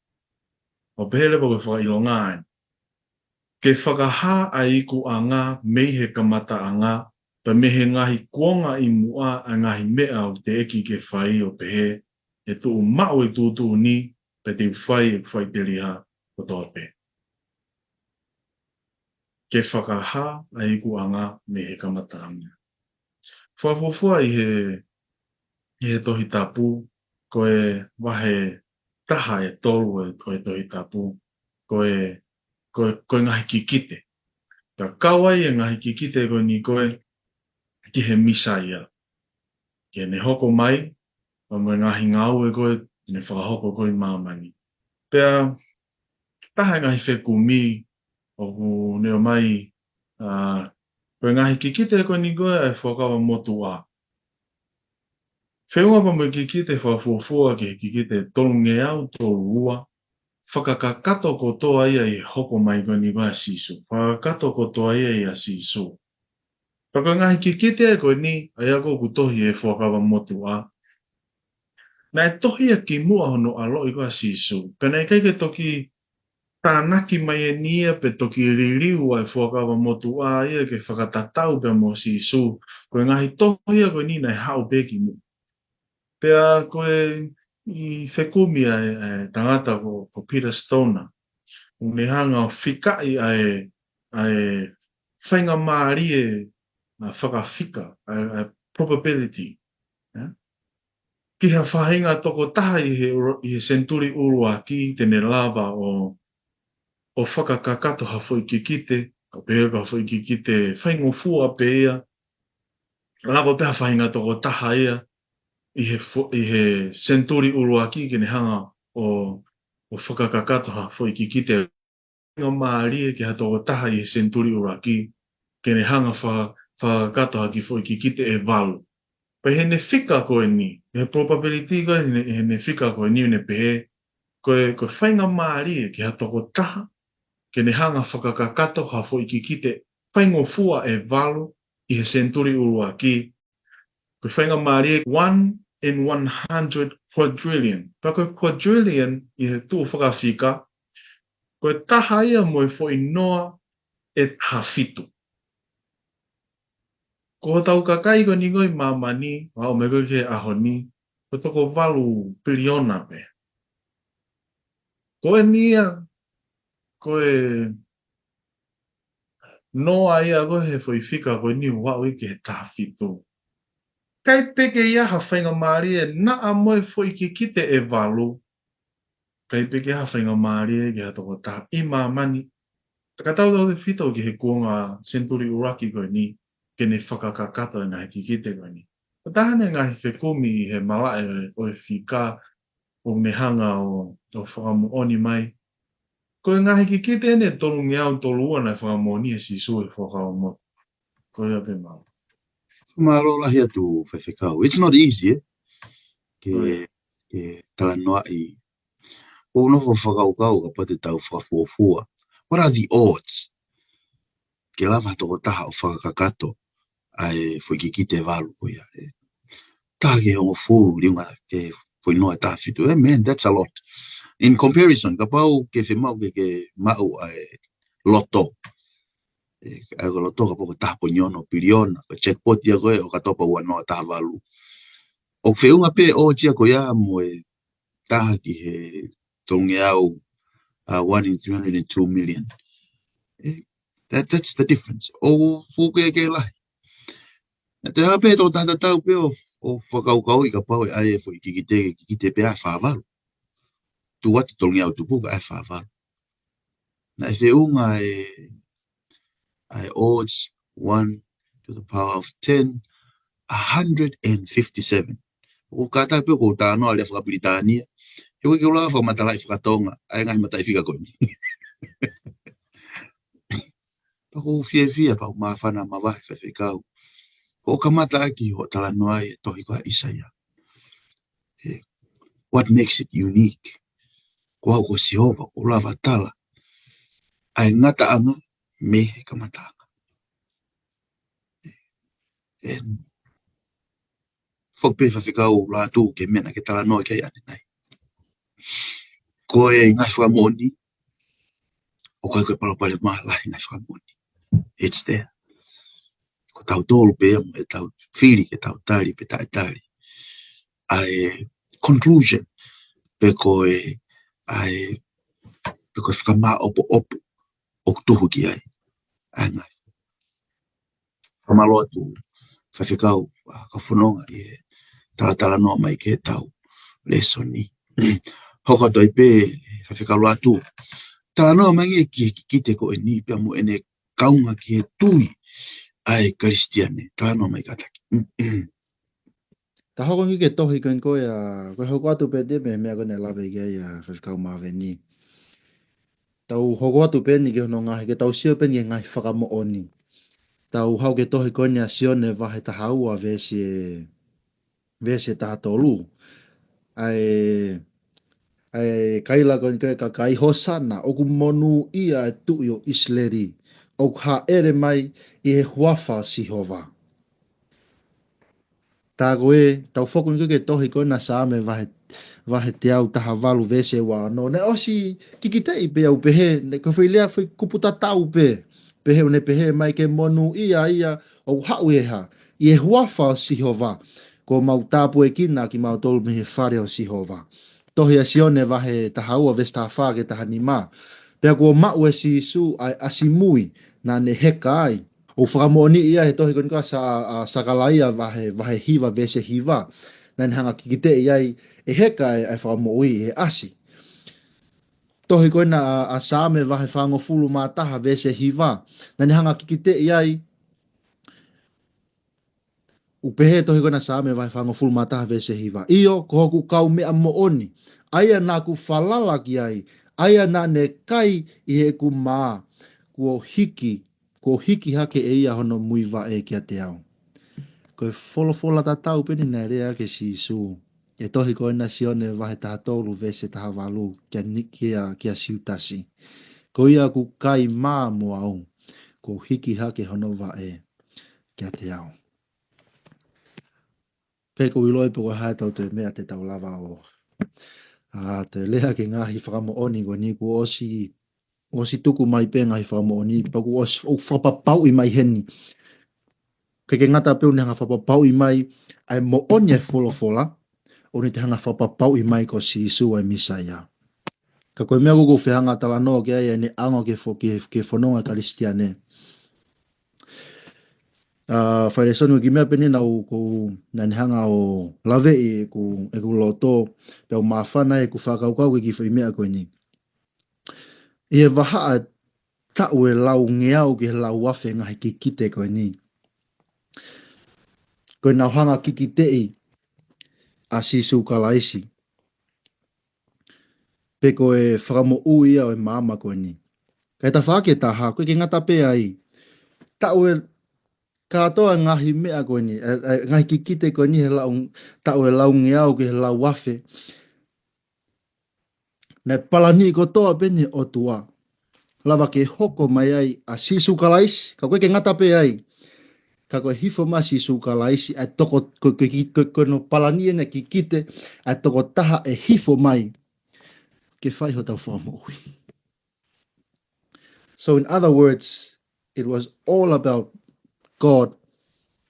O pehe lepa koe whakailongai. Ke whakaha a iku a ngā, mei he kamata a ngā, pa me he ngahi kuonga i mua a ngahi mea o te eki ke whai o pehe, e tu mau e tu ni pe te whai te riha o toa pe. Ke whakaha a i kuanga me he kamataanga. Whawhawhua i he tohi tapu, ko e wahe taha e tolu e tohi tapu, ko e ngahi kikite. Ka kawai e ngahi kikite ko ni koe ki he misa ia. Ke ne hoko mai, o me ngahi ngau e koe, ne whakahoko koe mamani. Pea, taha ngahi wheku mi, o ku neo mai, koe ngahi kikite koe ni koe e whakawa motu a. Whenua pa mo kikite whafuafua ke kikite tolunge au tolu ua, whakakakato ko toa ia i hoko mai koe ni koe a sisu. Whakakato ko toa ia i a sisu. Pako ngahi kikite e koe ni, ai ako ku tohi e whakawa motu a. Nā e tohi a ki mua hono alo i koe a sisu. Pena e keike toki tānaki mai e nia pe toki ririu ai whakawa motu a ia ke whakatatau pe mo sisu. Koe ngahi tohi a koe ni nei hau peki mu. Pea koe i whekumi ai tangata ko Peter Stoner. Une hanga o whikai ai whainga maari e whakawhika, probability. Ki ha whahinga toko taha i he senturi urua ki tene lava o whakakakato ha fwoi kikite, o pēka fwoi kikite whaingo fua pe ia, lava peha whahinga toko taha ia i he senturi urua ki kene hanga o whakakakato ha fwoi kikite ngā maari e ki ha toko taha i he senturi urua ki kene hanga whakakato ha ki fwoi kikite e walu. Pai he ne whika koe ni, he probability koe he ne whika koe ni ne pehe, koe whainga maari e ki ha toko taha, ke ne hanga whakakakato ha fo i kikite whaingo fua e walu i he senturi urua ki. Koe whainga maari e 1 in 100 quadrillion. Pa koe quadrillion i he tū whakawhika, koe taha ia mo e fo i noa e taha fitu. Ko tau kakai ko ni ngoi mamani, wao me koe ke aho ni, ko toko walu piliona pe. Ko e nia, ko e noa ia ko he foi fika ko ni wao i ke ta fitu. Kai peke ia ha whainga maari e na a moe foi ki kite e walu. Kai peke ha whainga maari e ke ha toko ta i mamani. Takatau tau te fita o ki he kuonga senturi uraki ko ni, ke ne whakakakata na he kikite koe ni. Tahane ngahi whekumi i he malae o e whika o me hanga o whakamu oni mai. Koe ngahi kikite ne tolu ngeau tolu ua na whakamu oni e si sui whakamu. Koe a pe mau. Maro lahi atu whewhekau. It's not easy, ke talanoa i. O noho whakaukau ka pate tau whakafuafua. What are the odds? Ke lava toko taha o whakakakato ai foi kikite walu koia. Taha ke hongo furu riunga ke foi noa taha fitu. Man, that's a lot. In comparison, ka pau ke whemau ke mau ai loto. Ai ko loto ka poko taha ponyono, piriona, ka checkpot ia koe o ka topa ua noa taha walu. O whiunga pe o tia koia mo e taha ki he tonge au 1 in 302 million. That's the difference. O fuke ke lahi. Te hape tō tata tau pe o whakaukau i ka pau e ai e fo i kikite pe ai whāwaru. Tu watu tongi au tupuka ai whāwaru. Na e whiunga ai odds 1 to the power of 10, 157. O kata pe ko tāno alia whakapilitania. He wiki ula whakamatala i whakatonga. Ai ngai matai whika koini. Pako fia pako mawhana mawahi whewhikau. Ko kamata aki ho talanoa e tohi koa Isaia. What makes it unique? Ko hau ko Sihova, ko lava tala. Ai ngata anga mehe kamata anga. Whakpe whawhikau lātu ke mena ke talanoa ke ane nei. Ko e ngai whakamoni. O koe koe palapale maalahi ngai whakamoni. It's there. Ko tau tōru pe amu e tau whiri ke tau tari pe tai tari. Ai conclusion peko ai peko whakama opo o tuhu ki ai. Anga. Kamalo atu whawhikau ka whanonga talatala noa mai ke tau lesson ni. Hoka toi pe whawhikau atu. Tala noa mai ki te ko ni pia mo ene kaunga ki tui ai Kristiane. Tala noa mai kataki. Ta hoko ngi ke tohi koen koe koe hoko atu pe te me mea kone lawe ke whawhikau mawe ni. Tau hoko atu pe ni ke hono ngahi ke tau sio pe ni ngahi whakamo oni. Tau hau ke tohi koe ni a sione wahe ta haua vese ta tolu. Ai kaila koen koe ka kai hosana oku monu ia tu yo isleri. Ok ha ere mai i he huafa Sihova. Tā koe, tau whokun ke tohi koe na sāme wahe te au taha walu vese wā no. Ne osi kikitei pe au pehe, ne ko whi lea whi kuputa tau pe. Pehe ne pehe mai ke monu ia au hau eha. I e huafa Sihova. Ko mau tāpu e kina ki mau tolu mehe whare o Sihova. Tohi a sione wahe taha ua vesta wha ke taha ni mā. Pea ko mau e si su ai asimui na ne heka ai. O whakamoni ia he tohi kon ka sa sakalaia wahe hiva vese hiva. Nai hanga kikite iai e heka e whakamoi e asi. Tohi kon na a same wahe whango fulu mātaha vese hiva. Nai hanga kikite iai upehe tohi kon na same wahe whango fulu mātaha vese hiva. Iyo ko hoku kau mea mooni. Aia nā ku whalala ki ai. Aia nā ne kai i he ku maa. Ko hiki hake e ia hono muiwa e kia te au. Koe wholofola ta tau peni nai rea ke si su. E tohi koe na sione wahe taha tolu vese taha walu kia siutasi. Ko ia ku kai maa mo au. Ko hiki hake hono wa e kia te au. Kei ko iloi po koe hae tau te mea te tau lava o. Te leha ke ngahi whakamo oni ko ni ku osi tuku mai pe ngai whamo ni paku o whapapau i mai heni. Ke ngata peo ni hanga whapapau i mai ai mo onia wholofola o ni te hanga whapapau i mai ko si Isu ai Misaia. Ka koe mea kuku whihanga tala noa ke ai ne ango ke whanonga Kristiane. Whaere sonu ki mea peni nau na ni hanga o lawe e ku loto peo mawhana e ku whakaukau ki whi mea koe ni. I e waha a tau e lau ngeau ke lau wafe ngahi ki kite koe ni. Koe nau hanga ki kitei a sisu kalaisi. Pe koe whakamo uia o e maama koe ni. Kai ta whake taha, koe ke ngata pe ai. Tau e katoa ngahi mea koe ni. Ngahi ki kite koe ni tau e lau ngeau ke lau wafe. Nei palani ko toa pene o tua. Lava ke hoko mai ai a sisu kalaisi. Ka koe ke ngata pe ai. Ka koe hifo ma sisu kalaisi. A toko koe no palani ene ki kite. A toko taha e hifo mai. Ke whai ho tau whamoui. So in other words, it was all about God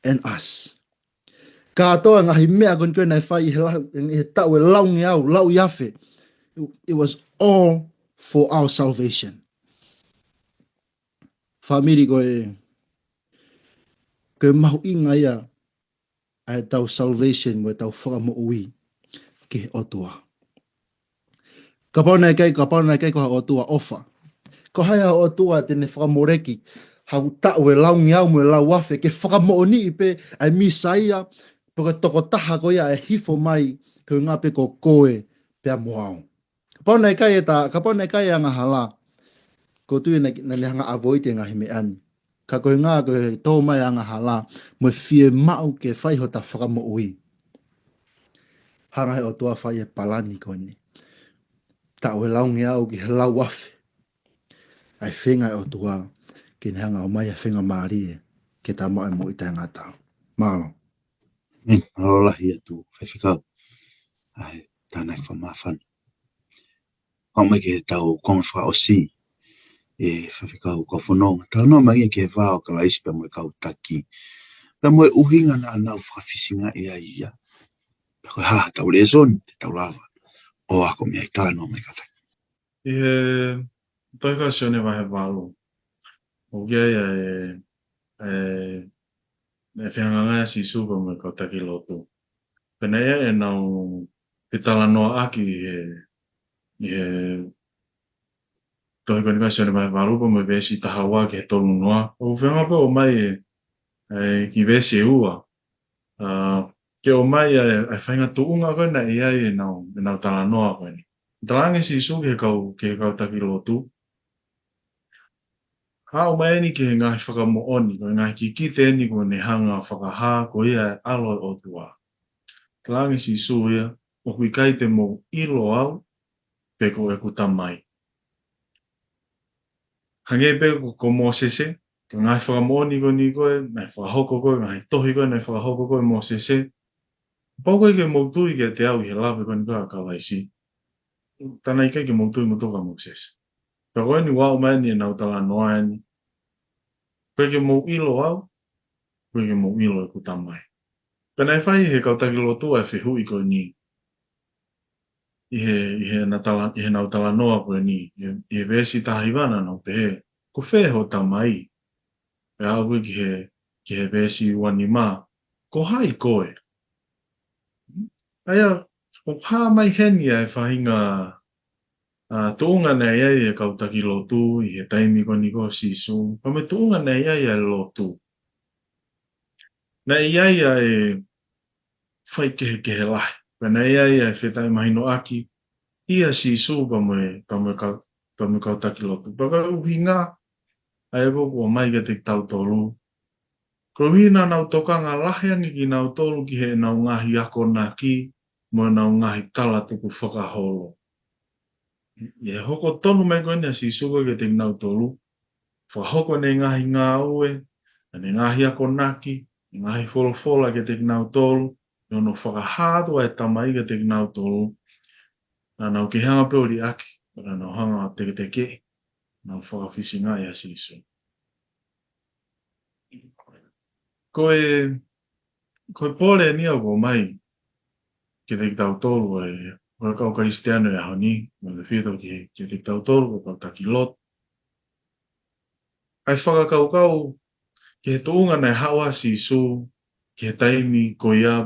and us. Ka atoa ngahi mea koe koe nei whai he tau e lau ngeau, lau iafe. It was all for our salvation. Whamiri koe mahu inga ia ai tau salvation koe tau whakamo ui ke otua. Ka pauna kai ko ha otua ofa. Ko hai ha otua tene whakamoreki hau tau e lau ngiau mo e lau wafe ke whakamo ni pe ai Misaia poka toko taha ko ia e hifo mai ko ngape ko koe pea moao. Ka pauna kai anga hala ko tui na hanga avoite ngahi me ani. Ka koe ngā koe tō mai anga hala mo fie mau ke whaiho ta whakamo ui. Hanga he o tua whai e palani koe ni. Tau e lau ngeau ki he lau wafe. Ai whenga e o tua ki ne hanga o mai a whenga maarie ke ta moe mo i tai ngata. Malo. Malolahi atu whewhikau. Ai tānai whamawhan. Hau mai ke tau konga o si. E whawhikau ko whanonga. Tau noa mai ke whao ka laisi pa moe kau taki. Pa moe uhinga na anau whawhisinga e ai ia. Ko ha tau le son te tau lava. O ako me tala no me kata. I he toika sione wahe walu. O kia ia e whianganga si suka me kau taki lotu. Pena ia e nau pitala noa aki i he toika nika sione wahe walu pa me vesi tahawa ki he tolu noa. O whianga pa o mai ki vesi e ua. Ke o mai e whainga tuunga koe na ia e nau tala noa koe ni. Talange si suka ke kau taki lotu. Ha o mai ni ke ngahi whakamooni, ko ngahi ki kite ni ko ne hanga whakaha ko ia alo o tua. Talangi si suia, o kui kai te mo ilo au, pe ko e kutamai. Hange pe ko mo sese, ko ngahi whakamooni ko ni koe, ngai whakahoko koe, ngahi tohi koe, ngai whakahoko koe mo sese. Pau koe ke mo tui ke te au i he lawe koe ni koe a kawaisi. Tana i kai ke mo tui mo toka mo sese. Ka koe ni wao mai ni e nau tala noa ni. Koe ke mo ilo au, koe ke mo ilo e kutamai. Pena e whai he kautaki lotu e whihu i koe ni. I he nau tala noa koe ni. I he vesi tahiwana no pe he. Ko wheho tamai. E au koe ki he vesi wani mā. Ko hai koe. Aia, o pā mai heni e whahinga tuunga nei ai e kautaki lotu i he taimi ko ni ko sisu. Pa me tuunga nei ai e lotu. Nei ai e whai kehe lahi. Pena ai e whetai mahino aki. Ia sisu pa me kautaki lotu. Paka uhi ngā. Ai ko ko mai ke te tau tolu. Ko hina nau tokanga lahi angi ki nau tolu ki he nau ngahi ako nā ki. Mo nau ngahi tala tuku whakaholo. Ie hoko tonu mai koe nea si suko ke te nau tolu. Whahoko ne ngahi ngā ue. Ne ngahi ako naki. Ngahi wholofola ke te nau tolu. Nono whakahātua e tamai ke te nau tolu. Nā nau ki hanga peori aki. Nā nau hanga teke teke. Nau whakawhisi ngā ia si su. Koe pole ni au ko mai. Ke te tau tolu e. Koe kau karistiano e honi. Mo te whito ke te tau tolu. Ko kau taki lot. Ai whakakaukau. Ke he tuunga nei hawa si su. Ke he taimi ko ia.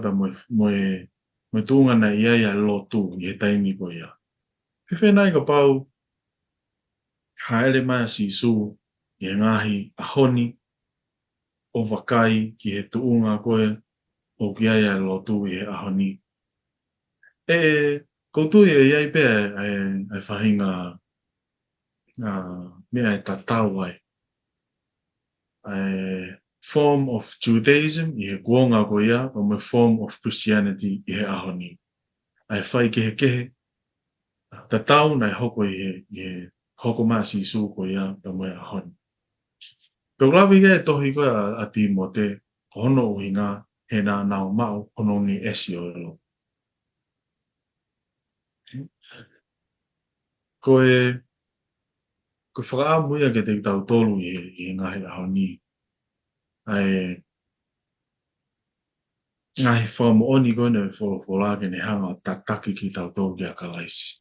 Mo tuunga nei ia ia lotu. Ke he taimi ko ia. Whiwhenai ka pau. Haere mai si su. Ke ngahi ahoni. O wakai ki he tuunga koe. O ki ai ai lotu i he ahoni. Koutu e iai pe ai whahinga mea e tatau ai. Form of Judaism i he kuonga ko ia, o me form of Christianity i he ahoni. Ai whai kehe. Tatau nai hoko i he hoko maa si su ko ia, pa me ahoni. Pau lawi e tohi koe a Timote, ko hono uhi ngā, he nā nau mau hono ngi esi o ilo. Koe whakaamuia ke te tau tolu i ngahi ahoni. Ai ngahi whakamooni koe ne wholofola ke ne hanga tataki ki tau tolu ki a kalaisi.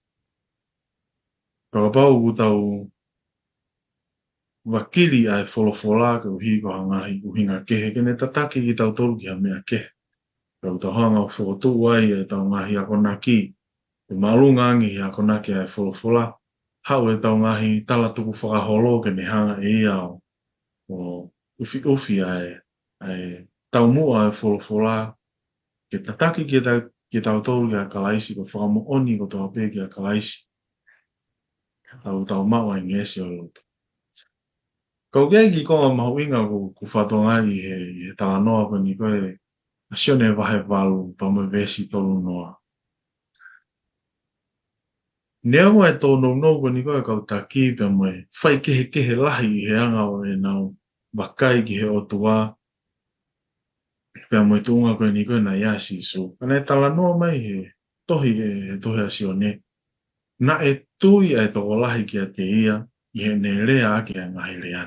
Pakapau ku tau wakili ai wholofola ke uhi ko hangahi uhinga kehe ke ne tataki ki tau tolu ki a mea kehe. Pau tau hanga whakotu ai e tau ngahi ako naki. E malu ngangi hi ako naki ai wholofola. Hau e tau ngahi tala tuku whakaholo ke ne hanga e iau. O ufi ai tau mua ai wholofola. Ke tataki ki tau tolu ki a kalaisi ko whakamooni ko tau pe ki a kalaisi. Tau maua i ngesi o loto. Kau kei ki konga mahuinga ku whatonga i he tala noa ko ni koe asione wahe walu pa me vesi tolu noa. Nea mua e tō nou ko ni koe kau taki pa me whai kehe lahi i he anga o e nau wakai ki he otua. Pea mo e tūnga koe ni koe na iasi su. Kana e tala noa mai he tohi asione. Na e tui ai tō lahi ki a te ia i he ne rea ake a ngahi rea.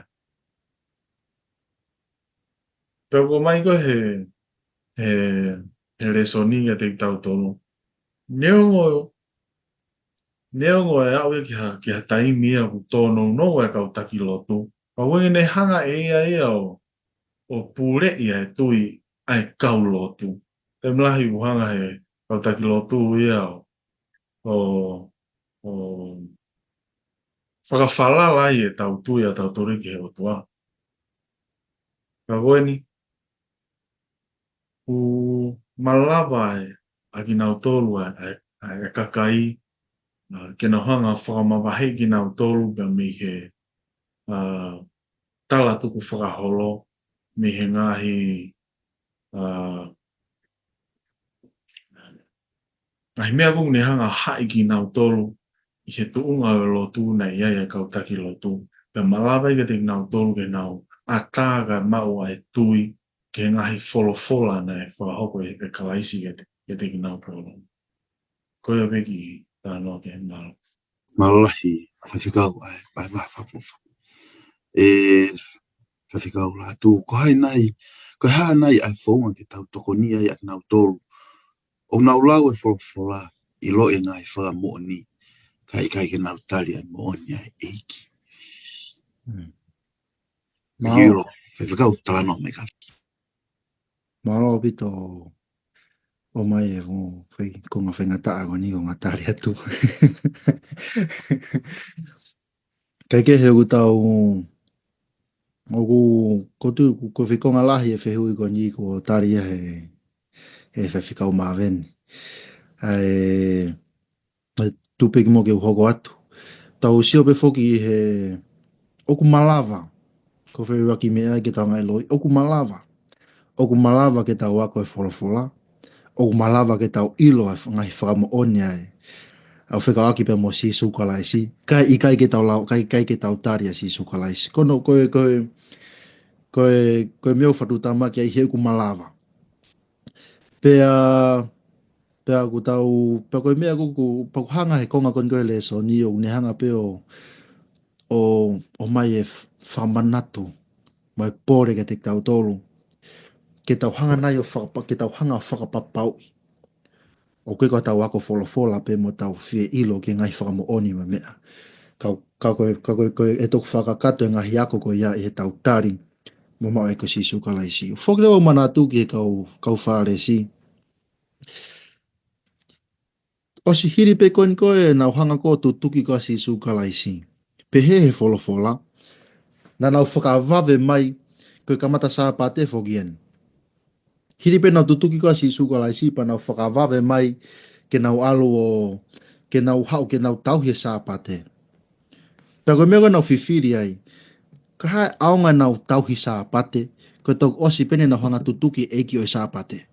Pea ko mai koe he he le soni te tau tonu. Neongo e au e ki ha taimi a ku tono no e kau taki lotu. Pa wengi ne hanga e ia o pure ia e tui ai kau lotu. Te mlahi uhanga he kau taki lotu ia o whakawhalala i e tau tui a tau toriki he o tua. Ka weni, ku malawa a ki nau tolu e kakai ke na hanga whakamawahi ki nau tolu ka mi he tala tuku whakaholo mi he ngahi ngahi mea kung ne hanga hai ki nau tolu i he tuunga o lotu nei ia e kau taki lotu. Ka malawa i ka te nau tolu ke nau a tāga mau ai tui ke ngahi wholofola nei whakahoko e kalaisi ke te nau tolu. Koia peki tāno ke malo. Malahi, whawhikau ai, pai maha whapofa. Whawhikau la tu, ko hai nai, ko haa nai ai whaunga ke tau tokonia i at nau tolu. O nau lau e wholofola, i lo e ngai whaga mo ni, kai ke nau tali ai mo ni ai eiki. Hiro, whawhikau talano me ka. Malo pito o mai e mo fei ko nga whenga taa ko ni ko nga tari atu. Kai ke heu tau o ko tu ko whi konga lahi e whehui ko ni ko tari e whawhikau maaveni. Tupeki mo ke uhoko atu. Tau sio pe foki he oku malava. Ko whewe waki mea ke tau ngai loi. Oku malava. Oku malava ke tau wako e wholofola. Oku malava ke tau ilo e ngai whakamo onia e. Au wheka waki pe mo si sukalaisi. Kai ke tau lau, kai ke tau taria si sukalaisi. Kono koe meo whatu tama ki ai he oku malava. Pea ku tau, pea koe mea kuku, paku hanga he konga kon koe le so ni o ne hanga pe o mai e whamanatu, mai pōre ke te tau tolu. Ke tau hanga nai ke tau hanga whakapapau. O koe koe tau wako wholofola pe mo tau whie ilo ke ngai whakamo oni ma mea. Ka koe e toku whakakato e ngahi ako koe ia e he tau tari, mo mao e ko si sukalaisi. Whokrewa manatu ki e kau whare si. O si hiri pe koen koe nau hanga ko tu tuki ko si sukalaisi. Pe he wholofola. Na nau whakawave mai koe kamata sāpa te whogien. Hiri pe nau tutuki ko si sukalaisi pa nau whakawave mai ke nau alu o ke nau hau ke nau tauhe sāpa te. Pea koe mea koe nau whiwhiri ai. Ka hae aonga nau tauhi sāpa te koe tau osi pene nau hanga tutuki eiki o sāpa te.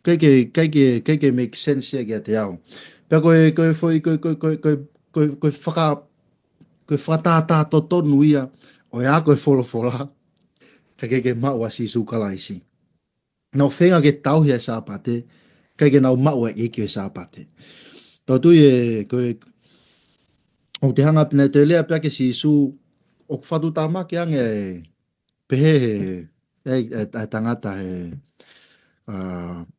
Keike make sense ya kia te au. Pea koe whakatata to tonu ia o ea koe wholofola ka keike maua si sukalaisi. Nau whenga ke tauhi e sāpate, keike nau maua e ki o sāpate. Tau tui e koe o te hanga pina te lea pia ke si su o whatu tamake ange pehe e tangata he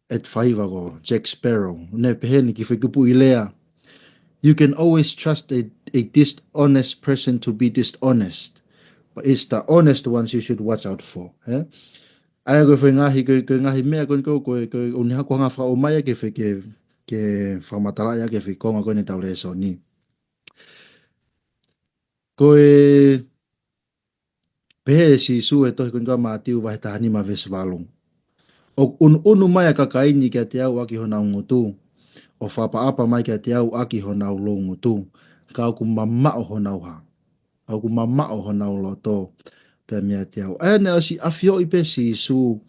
Ed Faiva ko Jack Sparrow. Ne pehe ni ki whekupu i lea. You can always trust a dishonest person to be dishonest. But it's the honest ones you should watch out for. Eh? Ai koe whai ngahi, koe ngahi mea koe koe uniha ko hanga whao mai ke whi ke whamatara ia ke whi konga koe ne tau le so ni. Koe pehe si su e tohi koe koe maatiu wahe tahani ma vesu walung. O unu mai a kakaini kia te au aki hona ungutu. O whapa mai kia te au aki hona ulo ungutu. Ka au ku mamao hona uha. Au ku mamao hona ulo to pe mea te au. Aia ne o si afio i pe si su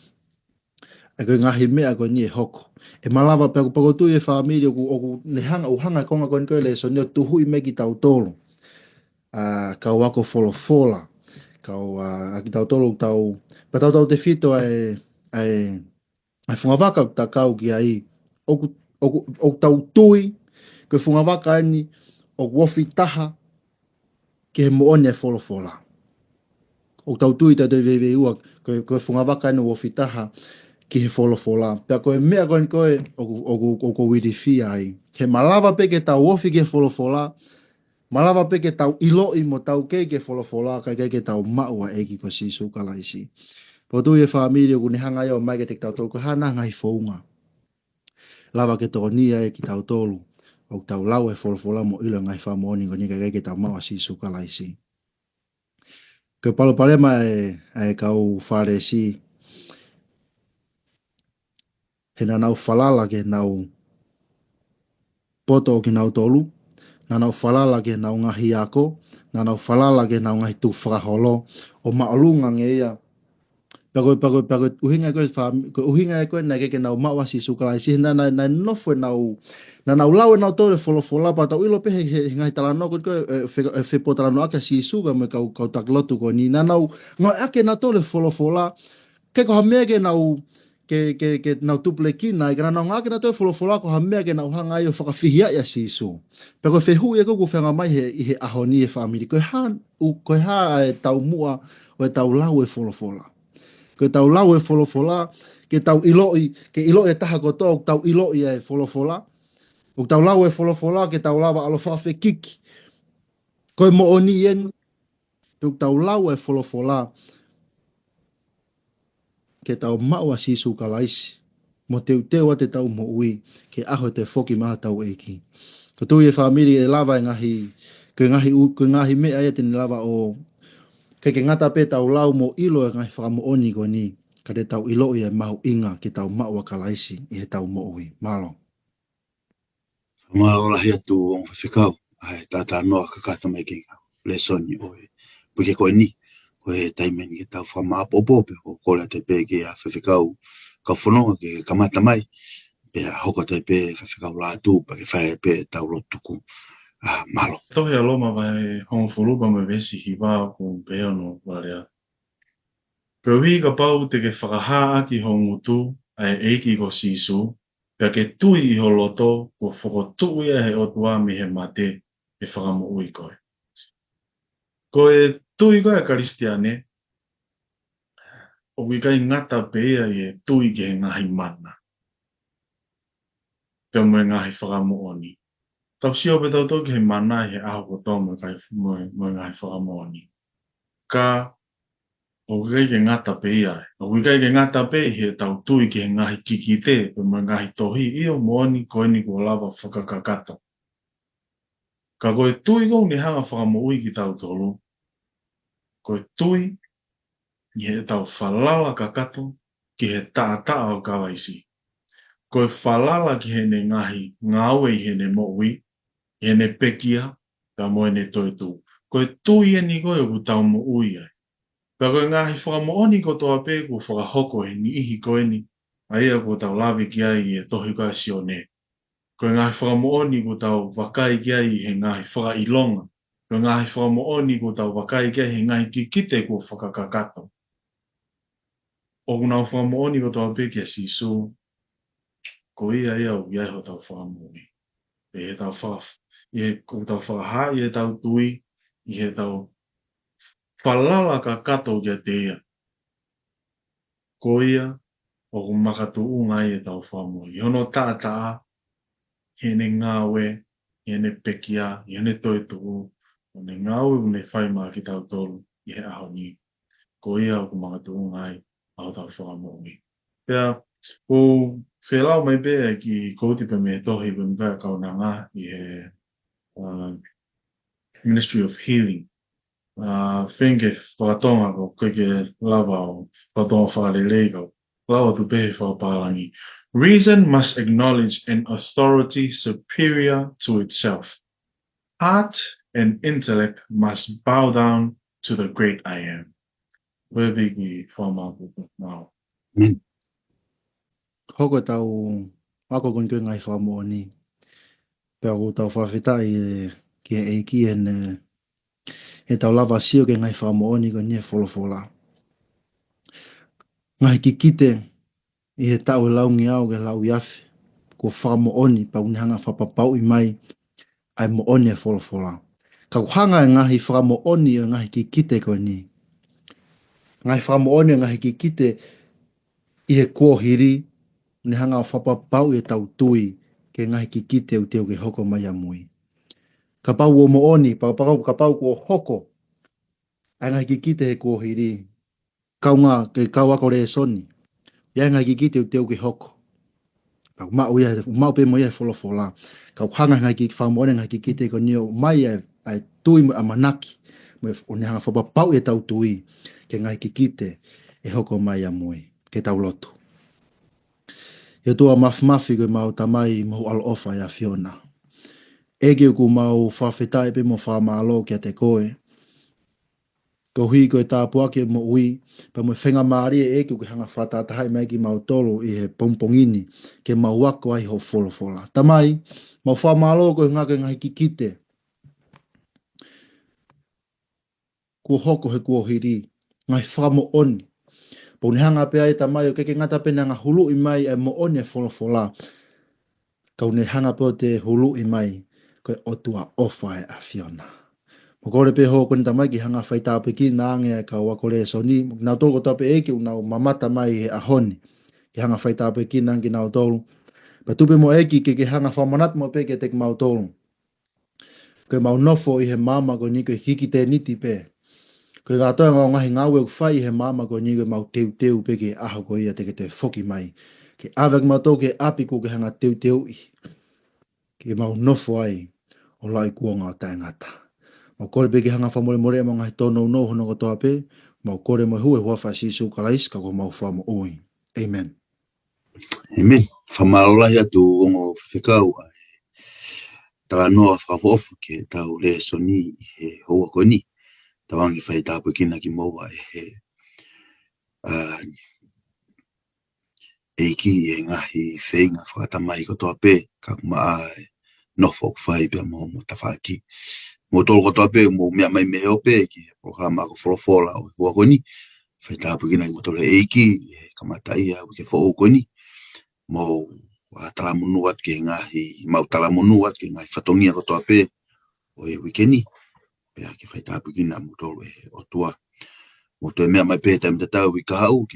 e koe ngahi mea koe ni e hoko. E malawa pe aku pakotu e whamiri o ne hanga o hanga konga koe koe le so ni o tuhui me ki tau tolu. Kau wako wholofola. Kau aki tau tolu tau. Pa tau te fito ai whungawaka ta kau ki ai. O tau tui. Koe whungawaka ani o wofi taha. Ke he moone e wholofola. O tau tui ta te veve ua. Koe whungawaka ani o wofi taha. ki he folofola. Pea koe mea koe o ko wirifi ai. He malawa pe ke tau ofi ke folofola, malawa pe ke tau iloi mo tau ke folofola, kai ke tau maua eki ko si suka laisi. Po tu e whamiri o kuni hanga ia o mai ke te tau tolu, ko hana ngai founga. Lava ke toko nia e ki tau tolu, o tau lau e folofola mo ilo ngai whamoni ko ni kai ke tau maua si suka laisi. Ke palo palema e kau whare si, he na nau falala ke nau poto ki nau tolu, na nau falala ke nau ngahi ako, na nau falala ke nau ngahi tu whakaholo, o maolunga nge ia. Pago uhinga koe na ke nau mawa si sukalai si na nofo na nau lau nau tole folofola pa tau ilo pe he ngai talano ko fe potalano ake si suga me kau tak lotu ko ni na nau ngo ake na tole folofola ke ko hamea ke nau ke nau tuple ki nai kana nau ngake na tole folofola ko hamea ke nau hanga yo whakawhihia ya si su pe ko fe hu e ko whenga mai he ahoni e whamiri ko ha tau mua o tau lau e folofola ke tau lau e folofola, ke tau iloi, ke iloi e taha koto, tau iloi e folofola, o tau lau e folofola, ke tau lawa alo whawhe kiki. Koe mo oni en, ke tau lau e folofola, ke tau maua sisu ka laisi. Mo teu te tau mo ui, ke aho te whoki maha tau eki. Ko tui e whamiri e lava e ngahi, ke ngahi mea e tini lava o ke ngata pe tau lau mo ilo e ngai whakamo oni ko ni, ka te tau ilo i e mahu inga ki tau maua kalaisi i he tau mo ui. Malo. Ma ola hia tu on whawhikau, ai tata noa ka kata mai kinga, le soni oe, puke koe ni, koe taimeni ki tau whama apopope, o kore te pe ki a whawhikau, ka whanonga ki kamata mai, pe a hoko te pe whawhikau la tu, pa ki whae pe tau lotuku, malo. Tohe aloma vai hong furupa me vesi hi wā ko peono warea. Pe hui ka pau te ke whakahaa ki hong utu ai eiki ko sisu, pe ke tui i ho loto ko whakotui e he otua mi he mate e whakamo ui koe. Koe tui koe a karistiane, o wikai ngata pea i e tui ke he ngahi mana. Pe moe ngahi whakamo oni. Tau sio pe tau toki he mana i he aho koto moe ngahi whakamo oni. Ka o wikai ke ngata pe ia. O wikai ke ngata pe i he tau tui ke he ngahi kiki te pe moe ngahi tohi i o mooni koe ni ko lava whakakakata. Ka koe tui kou ni hanga whakamo ui ki tau tolu. Koe tui i he tau whalala kakato ki he taa o kawaisi. Koe whalala ki he ne ngahi ngāwe i he ne moui, i he ne pekia, ka moe ne toitu. Koe tui e ni koe o ku tau mo ui ai. Ka koe ngahi whakamooni ko toa pe ku whakahoko he ni ihi koe ni, a ia ko tau lawi ki ai i e tohi koe sio ne. Koe ngahi whakamooni ko tau wakai ki ai i he ngahi whakailonga. Koe ngahi whakamooni ko tau wakai ki ai he ngahi kikite ko whakakakato. O kuna whakamooni ko toa pe ki a sisu, ko ia o iai ho tau whakamooni. E he tau whakaf, i he tau whakaha, i he tau tui, i he tau whalala ka kato kia te ia. Ko ia, o ku makatu unga i e tau whamui. I hono taa, he ne ngāwe, he ne pekia, he ne toitu, o ne ngāwe u ne whaima ki tau tolu, i he aho ni. Ko ia o ku makatu unga i au tau whamui. Pea, o whelau mai bea ki kouti pe me tohi pe mbea kau na ngā i he Ministry of Healing. Whenge whakatonga ko koe ke lava o whakatonga whakalelei kau. Lava tu pehe whakaparangi. Reason must acknowledge an authority superior to itself. Heart and intellect must bow down to the great I am. Where big we form now. Amen. Hoko tau, ako kun koe ngai whamooni. Pea ko tau whawhetai ki e eiki e tau lava sio ke ngai whamooni ko nie folofola. Ngai ki kite i he tau e laungi au ke lau iafe. Ko whamooni pa unihanga whapapau i mai ai mooni e folofola. Ka kuhanga e ngahi whamooni o ngahi ki kite ko ni. Ngai whamooni o ngahi ki kite I he kua hiri, ne hanga o whapapau e tau tui ke ngahi ki kite u teo ke hoko mai a mui. Ka pau o mooni, ka pau ko hoko, ai ngahi ki kite he kua hiri, kau ngā ke kau ako re soni, ia ngahi ki kite u teo ke hoko. Kau mau pe mo ia wholofola, kau hanga ngahi ki whamoone ngahi ki kite ko nio mai ai tui mo a manaki, o ne hanga whapapau e tau tui ke ngahi ki kite e hoko mai a mui, ke tau lotu. Ia tua mafi koe mau tamai mahu alo ofa ia Fiona. Ege ku mau whawhetai pe mo whamalo kia te koe. Ko hui koe tāpua ke mo ui, pa mo whenga maari e eke ke hanga whatatahai mai ki mau tolo i he pompongini ke mau wako ai ho wholofola. Tamai, mau whamalo koe ngake ngahi ki kite. Kua hoko he kua hiri, ngai whamo oni. Pone hanga pe ai tamai o keke ngata pe nga hulu i mai e mo oni e wholofola. Kau ne hanga po te hulu i mai koe otua ofa e a Fiona. Mo kore pe ho kone tamai ki hanga whaita pe ki naange e ka wakore soni. Nau tolu ko tape eke unau mamata mai he ahoni. Ki hanga whaita pe ki naange nau tolu. Pa tupe mo eki ke hanga whamanat mo pe ke te mau tolu. Koe mau nofo i he mama ko ni koe hiki te niti pe. Koe gātoa ngā ngahi ngāwe u whai he mama ko ni koe mau teu pe ke aho ko ia te ke te whoki mai. Ke awek mau tau ke api ko ke hanga teu i. Ke mau nofo ai o lai kua ngā taingata. Mau kore pe ke hanga whamore more mo ngai tono no hono ko toa pe. Mau kore mo hue hua wha sisu kalais ka ko mau whamo oi. Amen. Amen. Whamalola ia tu ongo whekau ai. Tala noa whawoofu ke tau le soni he hoa ko ni. Tawangi whai tāpu kina ki maua he eiki e ngahi whenga whakatamai ko toa pe. Ka kuma ai nofo whai pia mo tawhaki. Mo tolo ko toa pe mo mea mai meheo pe ki programa ko wholofola o hoa ko ni. Whai tāpu kina ki mo tolo eiki e kamatai au ke whoo ko ni. Mo talamunuat ke ngahi, mau talamunuat ke ngahi whatongia ko toa pe o e wikeni. Pea ki whai tāpu kina mo tolo e o tua. Mo toi mea mai pe tam te tau i ka hau